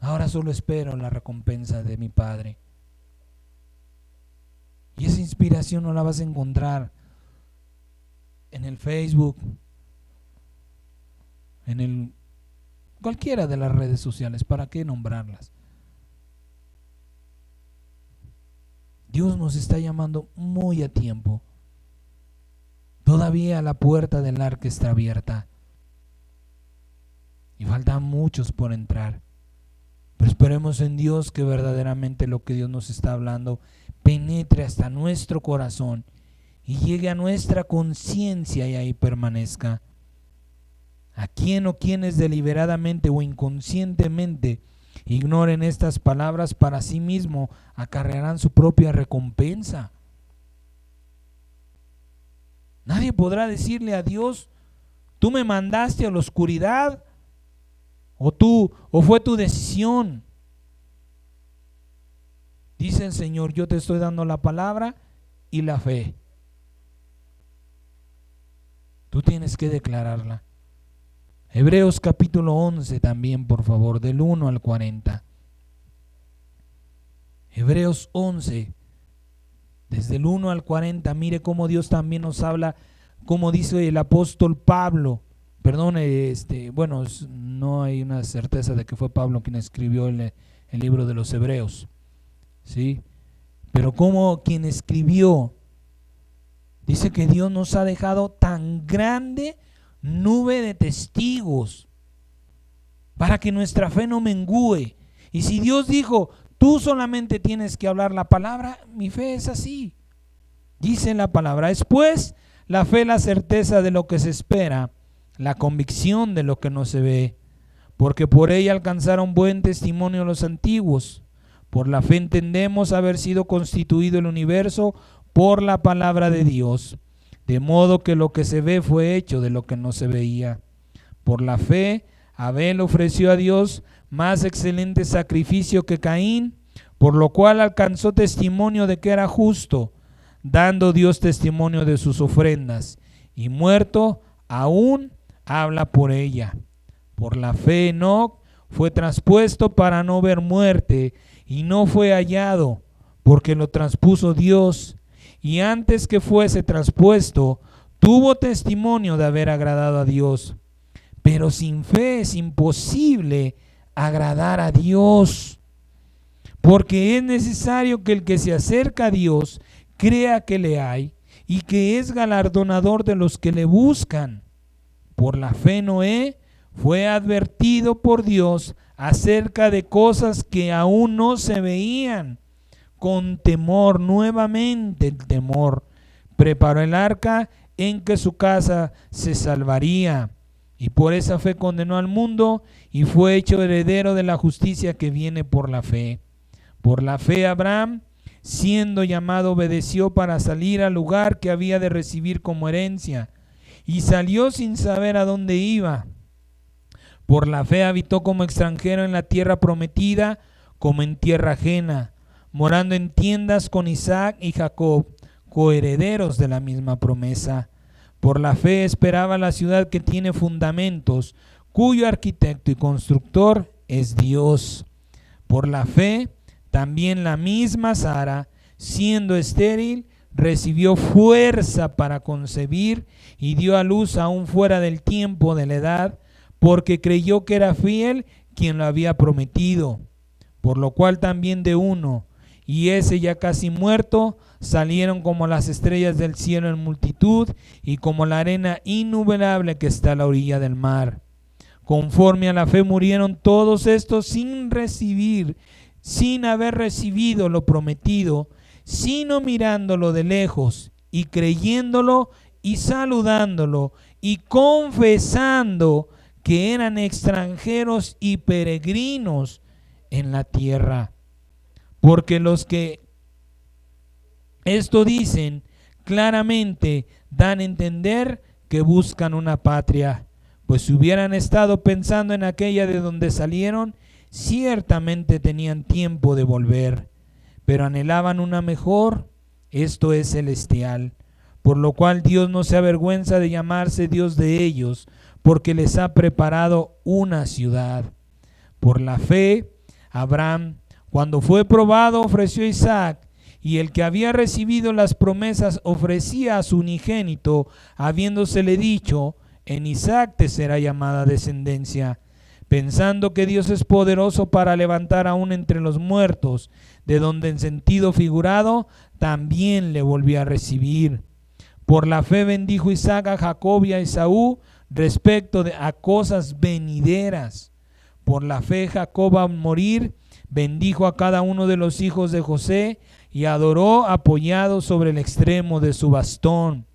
Ahora solo espero la recompensa de mi Padre. Y esa inspiración no la vas a encontrar en el Facebook, en cualquiera de las redes sociales. ¿Para qué nombrarlas? Dios nos está llamando muy a tiempo. Todavía la puerta del arca está abierta y faltan muchos por entrar. Pero esperemos en Dios que verdaderamente lo que Dios nos está hablando penetre hasta nuestro corazón y llegue a nuestra conciencia y ahí permanezca. A quien o quienes deliberadamente o inconscientemente ignoren estas palabras, para sí mismo acarrearán su propia recompensa. Nadie podrá decirle a Dios: tú me mandaste a la oscuridad, o fue tu decisión. Dice el Señor: yo te estoy dando la palabra y la fe. Tú tienes que declararla. Hebreos capítulo 11 también, por favor, del 1 al 40. Hebreos 11, desde el 1 al 40, mire cómo Dios también nos habla, como dice el apóstol Pablo. Perdón, bueno, no hay una certeza de que fue Pablo quien escribió el libro de los Hebreos, ¿sí? Pero como quien escribió, dice que Dios nos ha dejado tan grande nube de testigos para que nuestra fe no mengüe. Y si Dios dijo: tú solamente tienes que hablar la palabra, mi fe es así. Dice la palabra: es pues la fe la certeza de lo que se espera, la convicción de lo que no se ve, porque por ella alcanzaron buen testimonio los antiguos. Por la fe entendemos haber sido constituido el universo por la palabra de Dios, de modo que lo que se ve fue hecho de lo que no se veía. Por la fe, Abel ofreció a Dios más excelente sacrificio que Caín, por lo cual alcanzó testimonio de que era justo, dando Dios testimonio de sus ofrendas, y muerto aún habla por ella. Por la fe, Enoc fue traspuesto para no ver muerte, y no fue hallado, porque lo traspuso Dios, y antes que fuese traspuesto, tuvo testimonio de haber agradado a Dios. Pero sin fe es imposible agradar a Dios, porque es necesario que el que se acerca a Dios crea que le hay y que es galardonador de los que le buscan. Por la fe Noé fue advertido por Dios acerca de cosas que aún no se veían. Con temor, nuevamente el temor, preparó el arca en que su casa se salvaría. y por esa fe condenó al mundo y fue hecho heredero de la justicia que viene por la fe. Por la fe Abraham, siendo llamado, obedeció para salir al lugar que había de recibir como herencia, y salió sin saber a dónde iba. Por la fe habitó como extranjero en la tierra prometida, como en tierra ajena, morando en tiendas con Isaac y Jacob, coherederos de la misma promesa. Por la fe esperaba la ciudad que tiene fundamentos, cuyo arquitecto y constructor es Dios. Por la fe, también la misma Sara, siendo estéril, recibió fuerza para concebir y dio a luz aún fuera del tiempo de la edad, porque creyó que era fiel quien lo había prometido. Por lo cual también de uno, y ese ya casi muerto, salieron como las estrellas del cielo en multitud y como la arena innumerable que está a la orilla del mar. Conforme a la fe murieron todos estos sin haber recibido lo prometido, sino mirándolo de lejos y creyéndolo y saludándolo y confesando que eran extranjeros y peregrinos en la tierra. Porque los que esto dicen claramente dan a entender que buscan una patria, pues si hubieran estado pensando en aquella de donde salieron, ciertamente tenían tiempo de volver, pero anhelaban una mejor, esto es celestial, por lo cual Dios no se avergüenza de llamarse Dios de ellos, porque les ha preparado una ciudad. Por la fe, Abraham, cuando fue probado, ofreció a Isaac, y el que había recibido las promesas ofrecía a su unigénito, habiéndosele dicho: en Isaac te será llamada descendencia, pensando que Dios es poderoso para levantar aún entre los muertos, de donde en sentido figurado también le volvió a recibir. Por la fe bendijo Isaac a Jacob y a Esaú respecto a cosas venideras. Por la fe Jacob al morir bendijo a cada uno de los hijos de José y adoró apoyado sobre el extremo de su bastón.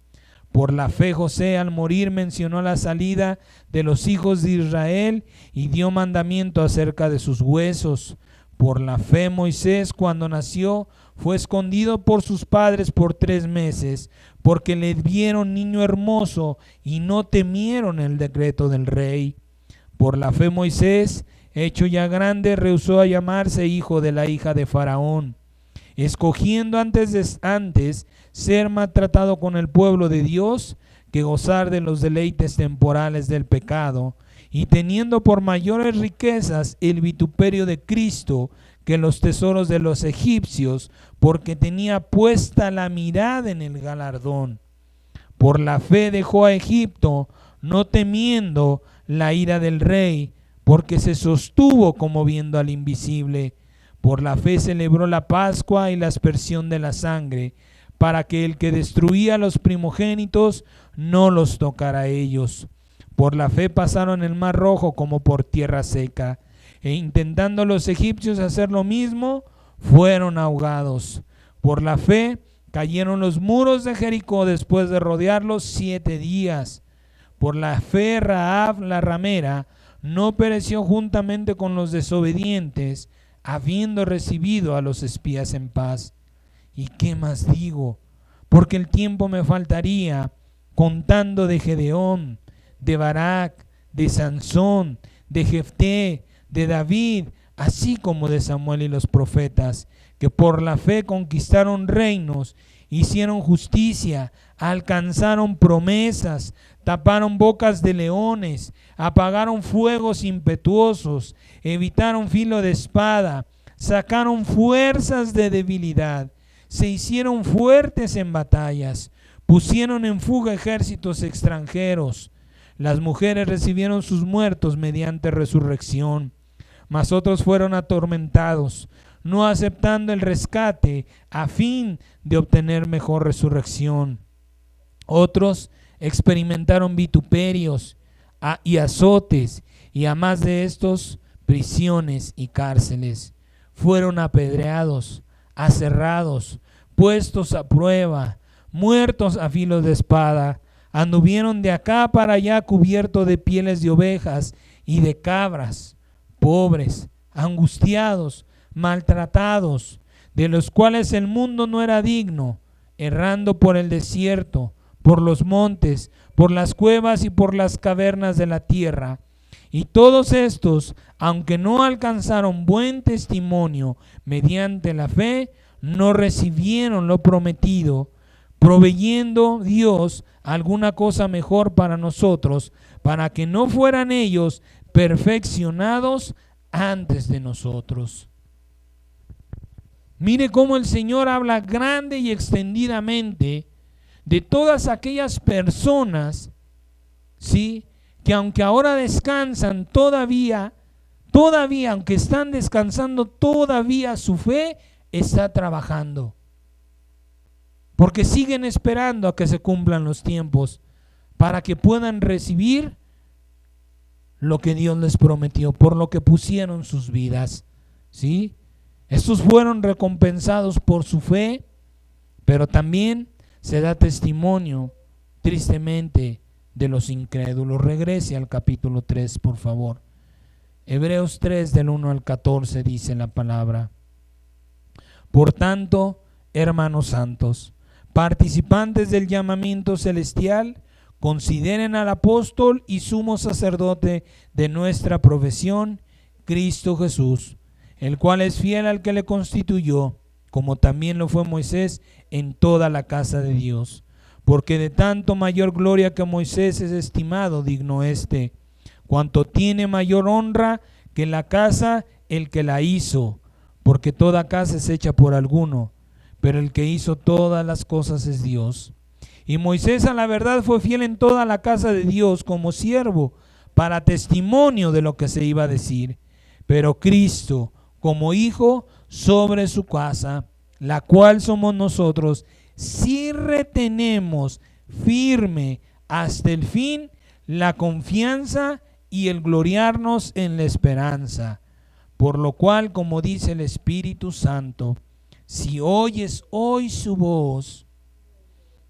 Por la fe José al morir mencionó la salida de los hijos de Israel y dio mandamiento acerca de sus huesos. Por la fe Moisés, cuando nació, fue escondido por sus padres por 3 meses, porque le vieron niño hermoso y no temieron el decreto del rey. Por la fe Moisés, hecho ya grande, rehusó a llamarse hijo de la hija de Faraón, escogiendo antes ser maltratado con el pueblo de Dios que gozar de los deleites temporales del pecado, y teniendo por mayores riquezas el vituperio de Cristo que los tesoros de los egipcios, porque tenía puesta la mirada en el galardón. Por la fe dejó a Egipto, no temiendo la ira del rey, porque se sostuvo como viendo al invisible. Por la fe celebró la Pascua y la aspersión de la sangre, para que el que destruía a los primogénitos no los tocara a ellos. Por la fe pasaron el mar Rojo como por tierra seca, e intentando los egipcios hacer lo mismo, fueron ahogados. Por la fe cayeron los muros de Jericó después de rodearlos 7 días. Por la fe Rahab la ramera no pereció juntamente con los desobedientes, habiendo recibido a los espías en paz. ¿Y qué más digo? Porque el tiempo me faltaría contando de Gedeón, de Barak, de Sansón, de Jefté, de David, así como de Samuel y los profetas, que por la fe conquistaron reinos, hicieron justicia, alcanzaron promesas, taparon bocas de leones, apagaron fuegos impetuosos, evitaron filo de espada, sacaron fuerzas de debilidad, se hicieron fuertes en batallas, pusieron en fuga ejércitos extranjeros. Las mujeres recibieron sus muertos mediante resurrección, mas otros fueron atormentados, no aceptando el rescate a fin de obtener mejor resurrección. Otros experimentaron vituperios y azotes, y a más de estos, prisiones y cárceles. Fueron apedreados, aserrados, puestos a prueba, muertos a filo de espada, anduvieron de acá para allá cubiertos de pieles de ovejas y de cabras, pobres, angustiados, maltratados, de los cuales el mundo no era digno, errando por el desierto, por los montes, por las cuevas y por las cavernas de la tierra. Y todos estos, aunque no alcanzaron buen testimonio mediante la fe, no recibieron lo prometido, proveyendo Dios alguna cosa mejor para nosotros, para que no fueran ellos perfeccionados antes de nosotros. Mire cómo el Señor habla grande y extendidamente de todas aquellas personas, ¿sí?, que aunque ahora descansan, todavía, aunque están descansando, todavía su fe está trabajando. Porque siguen esperando a que se cumplan los tiempos para que puedan recibir lo que Dios les prometió, por lo que pusieron sus vidas, ¿sí? Estos fueron recompensados por su fe, pero también se da testimonio, tristemente, de los incrédulos. Regrese al capítulo 3, por favor. Hebreos 3, del 1 al 14, dice la palabra: por tanto, hermanos santos, participantes del llamamiento celestial, consideren al apóstol y sumo sacerdote de nuestra profesión, Cristo Jesús, el cual es fiel al que le constituyó, como también lo fue Moisés en toda la casa de Dios. Porque de tanto mayor gloria que Moisés es estimado digno éste, cuanto tiene mayor honra que la casa el que la hizo, porque toda casa es hecha por alguno, pero el que hizo todas las cosas es Dios. Y Moisés a la verdad fue fiel en toda la casa de Dios como siervo, para testimonio de lo que se iba a decir. Pero Cristo como hijo sobre su casa, la cual somos nosotros, si retenemos firme hasta el fin la confianza y el gloriarnos en la esperanza. Por lo cual, como dice el Espíritu Santo, si oyes hoy su voz,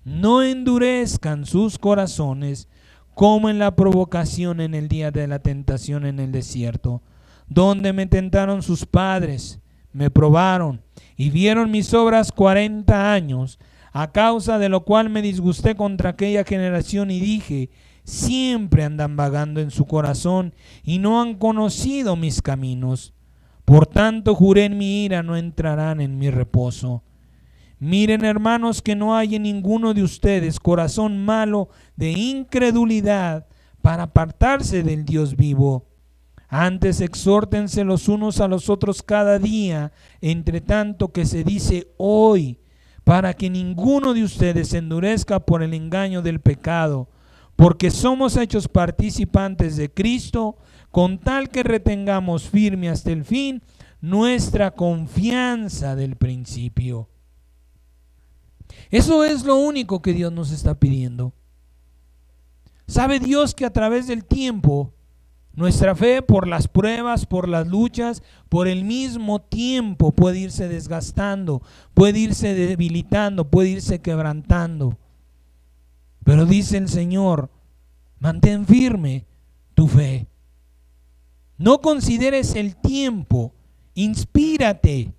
no endurezcan sus corazones como en la provocación en el día de la tentación en el desierto, donde me tentaron sus padres, me probaron y vieron mis obras 40 años, a causa de lo cual me disgusté contra aquella generación y dije: siempre andan vagando en su corazón y no han conocido mis caminos. Por tanto juré en mi ira, no entrarán en mi reposo. Miren, hermanos, que no hay en ninguno de ustedes corazón malo de incredulidad para apartarse del Dios vivo. Antes exhórtense los unos a los otros cada día, entre tanto que se dice hoy, para que ninguno de ustedes se endurezca por el engaño del pecado, porque somos hechos participantes de Cristo, con tal que retengamos firme hasta el fin nuestra confianza del principio. Eso es lo único que Dios nos está pidiendo. ¿Sabe Dios que a través del tiempo, nuestra fe, por las pruebas, por las luchas, por el mismo tiempo puede irse desgastando, puede irse debilitando, puede irse quebrantando? Pero dice el Señor: mantén firme tu fe. No consideres el tiempo, inspírate,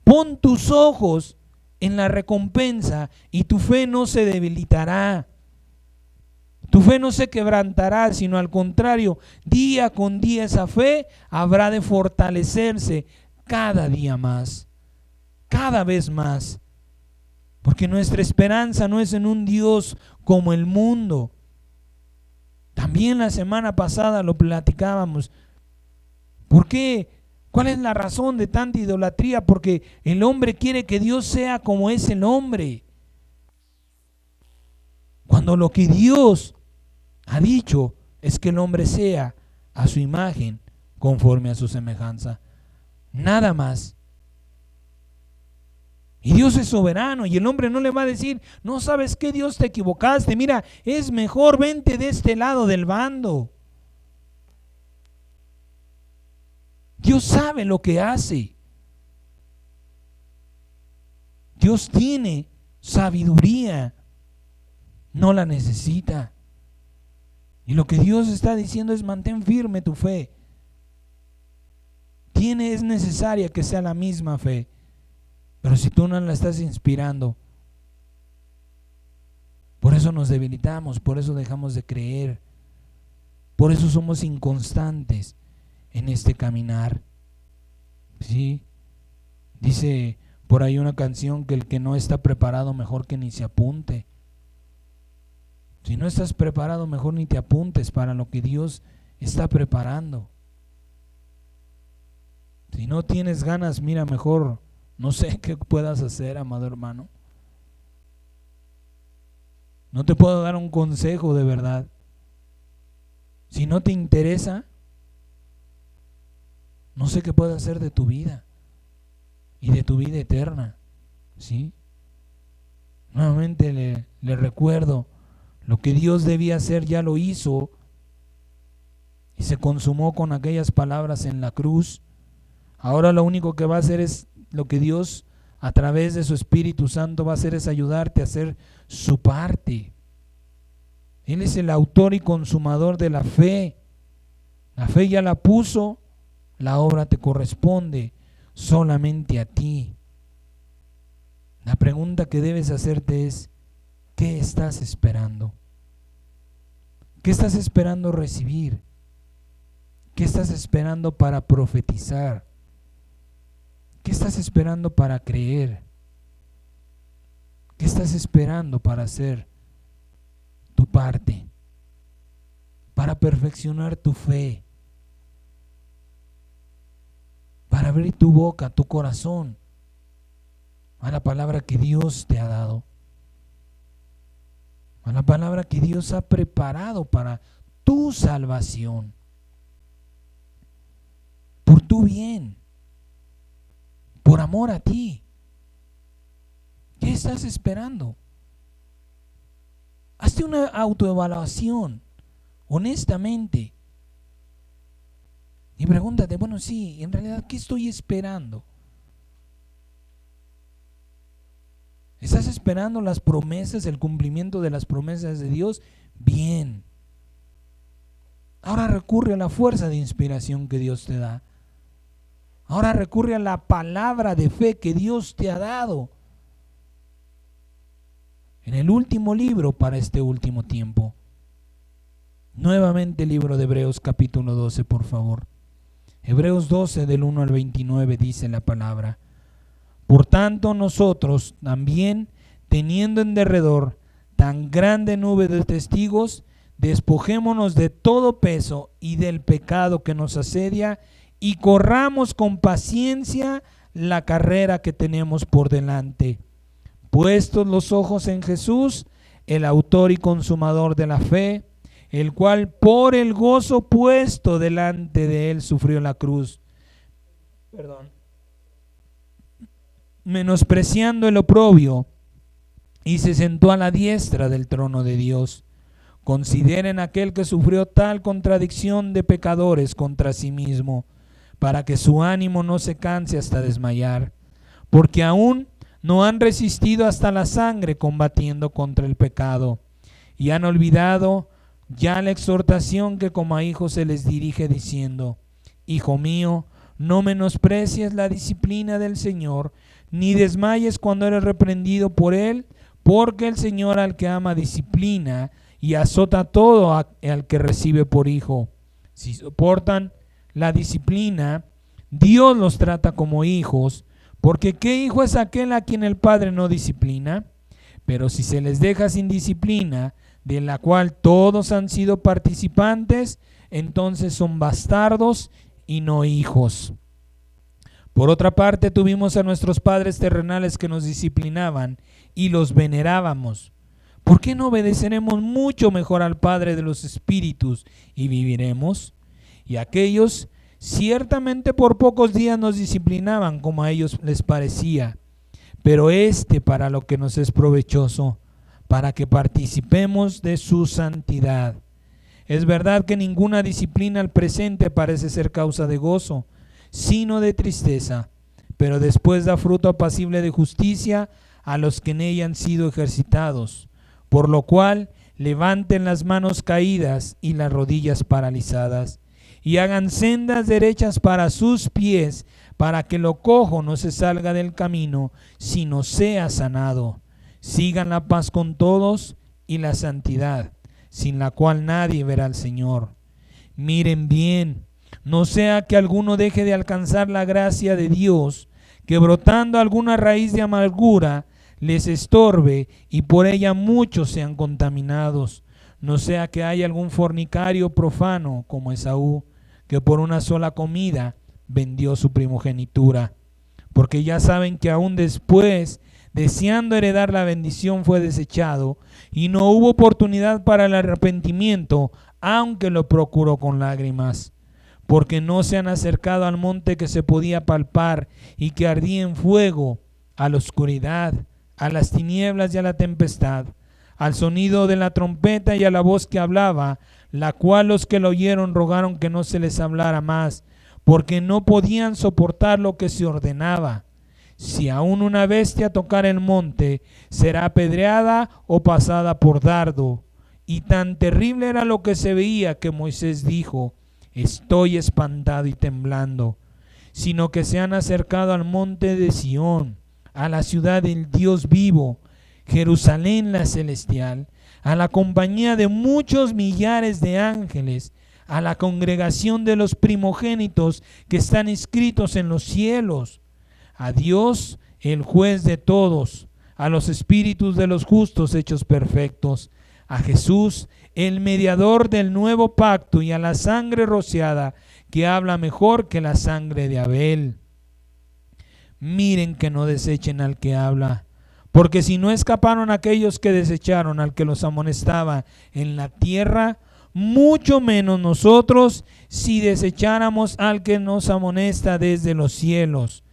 pon tus ojos en la recompensa y tu fe no se debilitará. Tu fe no se quebrantará, sino al contrario, día con día esa fe habrá de fortalecerse cada día más, cada vez más. Porque nuestra esperanza no es en un Dios como el mundo. También la semana pasada lo platicábamos. ¿Por qué? ¿Cuál es la razón de tanta idolatría? Porque el hombre quiere que Dios sea como es el hombre, cuando lo que Dios ha dicho es que el hombre sea a su imagen, conforme a su semejanza. Nada más. Y Dios es soberano y el hombre no le va a decir: no, ¿sabes qué? Dios, te equivocaste, mira, es mejor, vente de este lado del bando. Dios sabe lo que hace. Dios tiene sabiduría no la necesita. Y lo que Dios está diciendo es: mantén firme tu fe. Es necesaria que sea la misma fe, pero si tú no la estás inspirando, por eso nos debilitamos, por eso dejamos de creer, por eso somos inconstantes en este caminar. ¿Sí? Dice por ahí una canción que el que no está preparado, mejor que ni se apunte. Si no estás preparado, mejor ni te apuntes para lo que Dios está preparando. Si no tienes ganas, mira, mejor no sé qué puedas hacer, amado hermano. No te puedo dar un consejo de verdad. Si no te interesa, no sé qué puedes hacer de tu vida y de tu vida eterna. ¿Sí? Nuevamente le recuerdo, lo que Dios debía hacer ya lo hizo y se consumó con aquellas palabras en la cruz. Ahora lo único que va a hacer es lo que Dios a través de su Espíritu Santo va a hacer, es ayudarte a hacer su parte. Él es el autor y consumador de la fe. La fe ya la puso, la obra te corresponde solamente a ti. La pregunta que debes hacerte es: ¿qué estás esperando? ¿Qué estás esperando recibir? ¿Qué estás esperando para profetizar? ¿Qué estás esperando para creer? ¿Qué estás esperando para hacer tu parte? Para perfeccionar tu fe. Para abrir tu boca, tu corazón a la palabra que Dios te ha dado. A la palabra que Dios ha preparado para tu salvación. Por tu bien. Por amor a ti. ¿Qué estás esperando? Hazte una autoevaluación, honestamente. Y pregúntate, bueno, sí, en realidad, ¿qué estoy esperando? ¿Estás esperando las promesas, el cumplimiento de las promesas de Dios? Bien. Ahora recurre a la fuerza de inspiración que Dios te da. Ahora recurre a la palabra de fe que Dios te ha dado en el último libro para este último tiempo. Nuevamente el libro de Hebreos capítulo 12, por favor. Hebreos 12 del 1 al 29 dice la palabra: por tanto nosotros también, teniendo en derredor tan grande nube de testigos, despojémonos de todo peso y del pecado que nos asedia, y corramos con paciencia la carrera que tenemos por delante, puestos los ojos en Jesús, el autor y consumador de la fe, el cual por el gozo puesto delante de él sufrió la cruz, menospreciando el oprobio, y se sentó a la diestra del trono de Dios. Consideren aquel que sufrió tal contradicción de pecadores contra sí mismo, para que su ánimo no se canse hasta desmayar, porque aún no han resistido hasta la sangre combatiendo contra el pecado, y han olvidado ya la exhortación que como a hijos se les dirige diciendo: Hijo mío, no menosprecies la disciplina del Señor, ni desmayes cuando eres reprendido por Él, porque el Señor al que ama disciplina y azota todo al que recibe por hijo. Si soportan la disciplina, Dios los trata como hijos, porque ¿qué hijo es aquel a quien el Padre no disciplina? Pero si se les deja sin disciplina, de la cual todos han sido participantes, entonces son bastardos y no hijos. Por otra parte, tuvimos a nuestros padres terrenales que nos disciplinaban y los venerábamos. ¿Por qué no obedeceremos mucho mejor al Padre de los espíritus y viviremos? Y aquellos ciertamente por pocos días nos disciplinaban como a ellos les parecía, pero para lo que nos es provechoso, para que participemos de su santidad. Es verdad que ninguna disciplina al presente parece ser causa de gozo, sino de tristeza, pero después da fruto apacible de justicia a los que en ella han sido ejercitados. por lo cual levanten las manos caídas y las rodillas paralizadas, y hagan sendas derechas para sus pies, para que lo cojo no se salga del camino, sino sea sanado. Sigan la paz con todos y la santidad, sin la cual nadie verá al Señor. Miren bien, no sea que alguno deje de alcanzar la gracia de Dios, que brotando alguna raíz de amargura les estorbe y por ella muchos sean contaminados. No sea que haya algún fornicario profano como Esaú, que por una sola comida vendió su primogenitura. Porque ya saben que aún después, deseando heredar la bendición, fue desechado y no hubo oportunidad para el arrepentimiento, aunque lo procuró con lágrimas. Porque no se han acercado al monte que se podía palpar y que ardía en fuego, a la oscuridad, a las tinieblas y a la tempestad, al sonido de la trompeta y a la voz que hablaba, la cual los que lo oyeron rogaron que no se les hablara más, porque no podían soportar lo que se ordenaba. Si aún una bestia tocara el monte, será apedreada o pasada por dardo. Y tan terrible era lo que se veía que Moisés dijo: estoy espantado y temblando. Sino que se han acercado al monte de Sión, a la ciudad del Dios vivo, Jerusalén la celestial, a la compañía de muchos millares de ángeles, a la congregación de los primogénitos que están inscritos en los cielos, a Dios, el juez de todos, a los espíritus de los justos hechos perfectos, a Jesús, el mediador del nuevo pacto, y a la sangre rociada, que habla mejor que la sangre de Abel. Miren que no desechen al que habla, porque si no escaparon aquellos que desecharon al que los amonestaba en la tierra, mucho menos nosotros si desecháramos al que nos amonesta desde los cielos,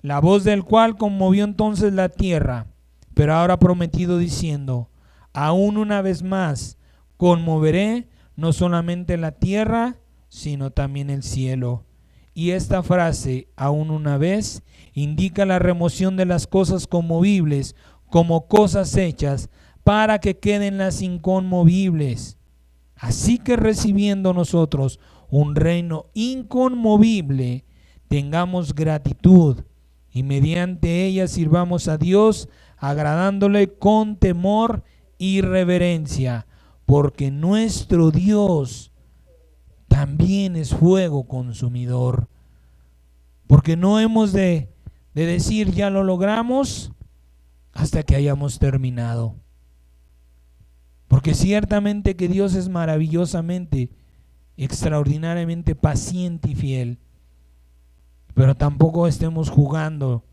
la voz del cual conmovió entonces la tierra, pero ahora ha prometido diciendo: aún una vez más conmoveré no solamente la tierra, sino también el cielo. Y esta frase, aún una vez, indica la remoción de las cosas conmovibles como cosas hechas para que queden las inconmovibles. Así que recibiendo nosotros un reino inconmovible, tengamos gratitud y mediante ella sirvamos a Dios, agradándole con temor y reverencia, porque nuestro Dios también es fuego consumidor. Porque no hemos de decir ya lo logramos hasta que hayamos terminado. Porque ciertamente que Dios es maravillosamente, extraordinariamente paciente y fiel. Pero tampoco estemos jugando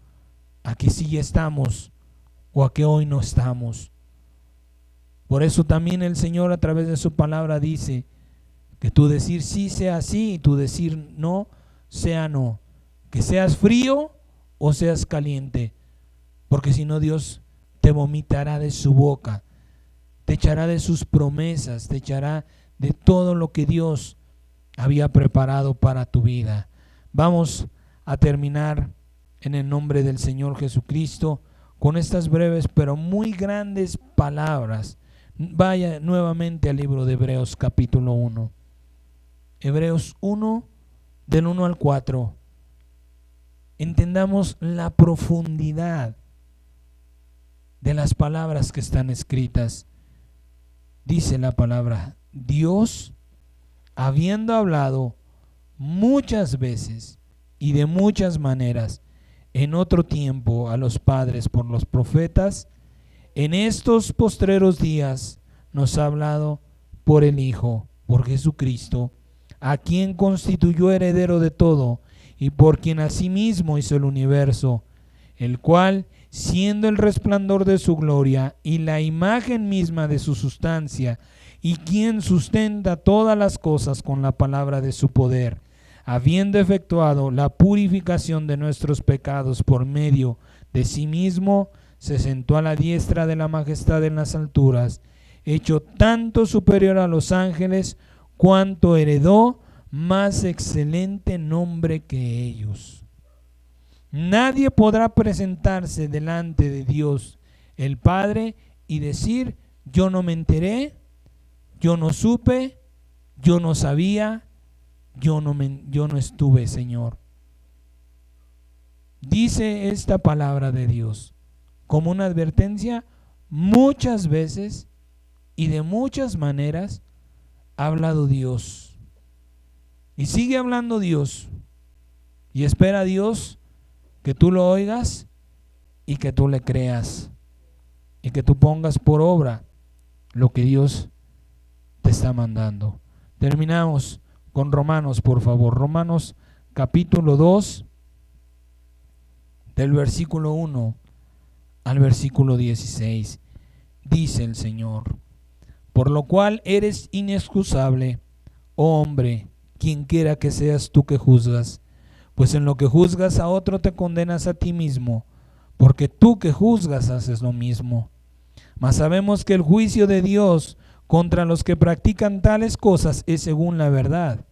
a que sí estamos o a que hoy no estamos. Por eso también el Señor a través de su palabra dice que tu decir sí sea sí y tu decir no sea no. Que seas frío o seas caliente, porque si no Dios te vomitará de su boca, te echará de sus promesas, te echará de todo lo que Dios había preparado para tu vida. Vamos a terminar en el nombre del Señor Jesucristo con estas breves pero muy grandes palabras. Vaya nuevamente al libro de Hebreos capítulo 1. Hebreos 1 del 1 al 4. Entendamos la profundidad de las palabras que están escritas. Dice la palabra: Dios, habiendo hablado muchas veces y de muchas maneras en otro tiempo a los padres por los profetas, en estos postreros días nos ha hablado por el Hijo, por Jesucristo, a quien constituyó heredero de todo y por quien asimismo hizo el universo, el cual, siendo el resplandor de su gloria y la imagen misma de su sustancia, y quien sustenta todas las cosas con la palabra de su poder, habiendo efectuado la purificación de nuestros pecados por medio de sí mismo, se sentó a la diestra de la majestad en las alturas, hecho tanto superior a los ángeles, cuanto heredó más excelente nombre que ellos. Nadie podrá presentarse delante de Dios el Padre y decir: yo no me enteré, yo no supe, yo no sabía, yo no estuve, Señor. Dice esta palabra de Dios como una advertencia. Muchas veces y de muchas maneras ha hablado Dios y sigue hablando Dios, y espera Dios que tú lo oigas y que tú le creas y que tú pongas por obra lo que Dios te está mandando. Terminamos con Romanos, por favor. Romanos capítulo 2, del versículo 1 al versículo 16. Dice el Señor: por lo cual eres inexcusable, oh hombre, quien quiera que seas tú que juzgas, pues en lo que juzgas a otro te condenas a ti mismo, porque tú que juzgas haces lo mismo. Mas sabemos que el juicio de Dios contra los que practican tales cosas es según la verdad.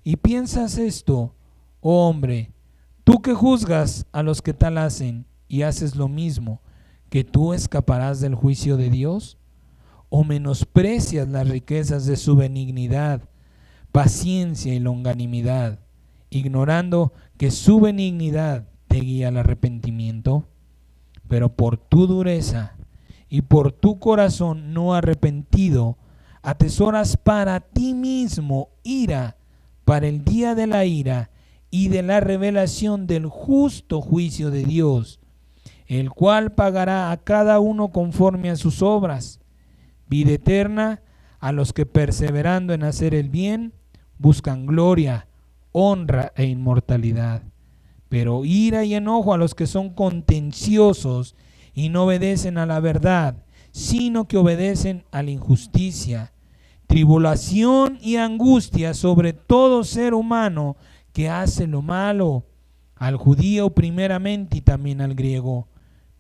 Y piensas esto, oh hombre, tú que juzgas a los que tal hacen y haces lo mismo, ¿que tú escaparás del juicio de Dios? ¿O menosprecias las riquezas de su benignidad, paciencia y longanimidad, ignorando que su benignidad te guía al arrepentimiento? Pero por tu dureza y por tu corazón no arrepentido, atesoras para ti mismo ira para el día de la ira y de la revelación del justo juicio de Dios, el cual pagará a cada uno conforme a sus obras. Vida eterna a los que, perseverando en hacer el bien, buscan gloria, honra e inmortalidad. Pero ira y enojo a los que son contenciosos y no obedecen a la verdad, sino que obedecen a la injusticia. Tribulación y angustia sobre todo ser humano que hace lo malo, al judío primeramente y también al griego,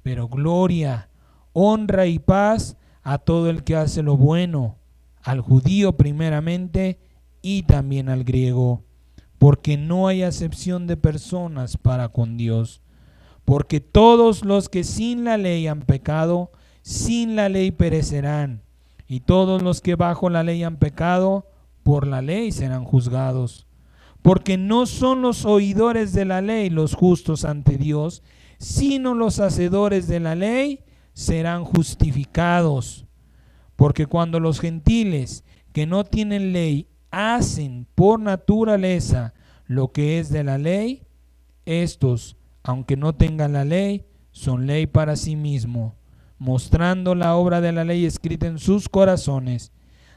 pero gloria, honra y paz a todo el que hace lo bueno, al judío primeramente y también al griego, porque no hay acepción de personas para con Dios, porque todos los que sin la ley han pecado, sin la ley perecerán, y todos los que bajo la ley han pecado, por la ley serán juzgados. Porque no son los oidores de la ley los justos ante Dios, sino los hacedores de la ley serán justificados. Porque cuando los gentiles que no tienen ley hacen por naturaleza lo que es de la ley, estos, aunque no tengan la ley, son ley para sí mismo, mostrando la obra de la ley escrita en sus corazones,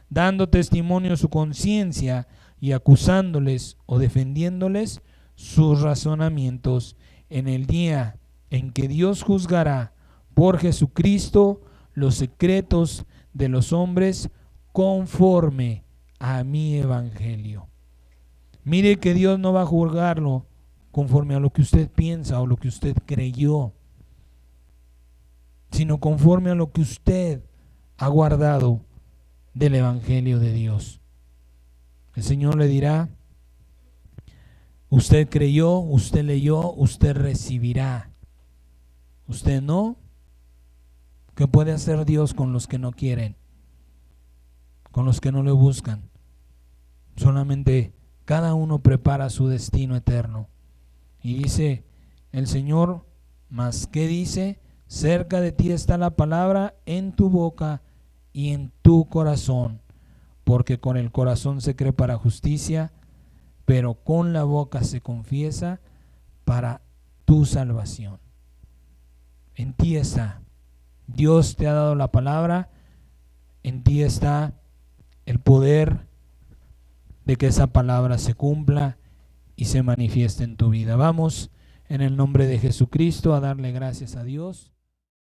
dando testimonio su conciencia y acusándoles o defendiéndoles sus razonamientos en el día en que Dios juzgará por Jesucristo los secretos de los hombres conforme a mi evangelio. Mire que Dios no va a juzgarlo conforme a lo que usted piensa o lo que usted creyó, sino conforme a lo que usted ha guardado del evangelio de Dios. El Señor le dirá: usted creyó, usted leyó, usted recibirá. Usted no. ¿Qué puede hacer Dios con los que no quieren? Con los que no le buscan. Solamente cada uno prepara su destino eterno. Y dice el Señor, ¿mas qué dice? Cerca de ti está la palabra, en tu boca y en tu corazón, porque con el corazón se cree para justicia, pero con la boca se confiesa para tu salvación. En ti está. Dios te ha dado la palabra, en ti está el poder de que esa palabra se cumpla y se manifieste en tu vida. Vamos en el nombre de Jesucristo a darle gracias a Dios.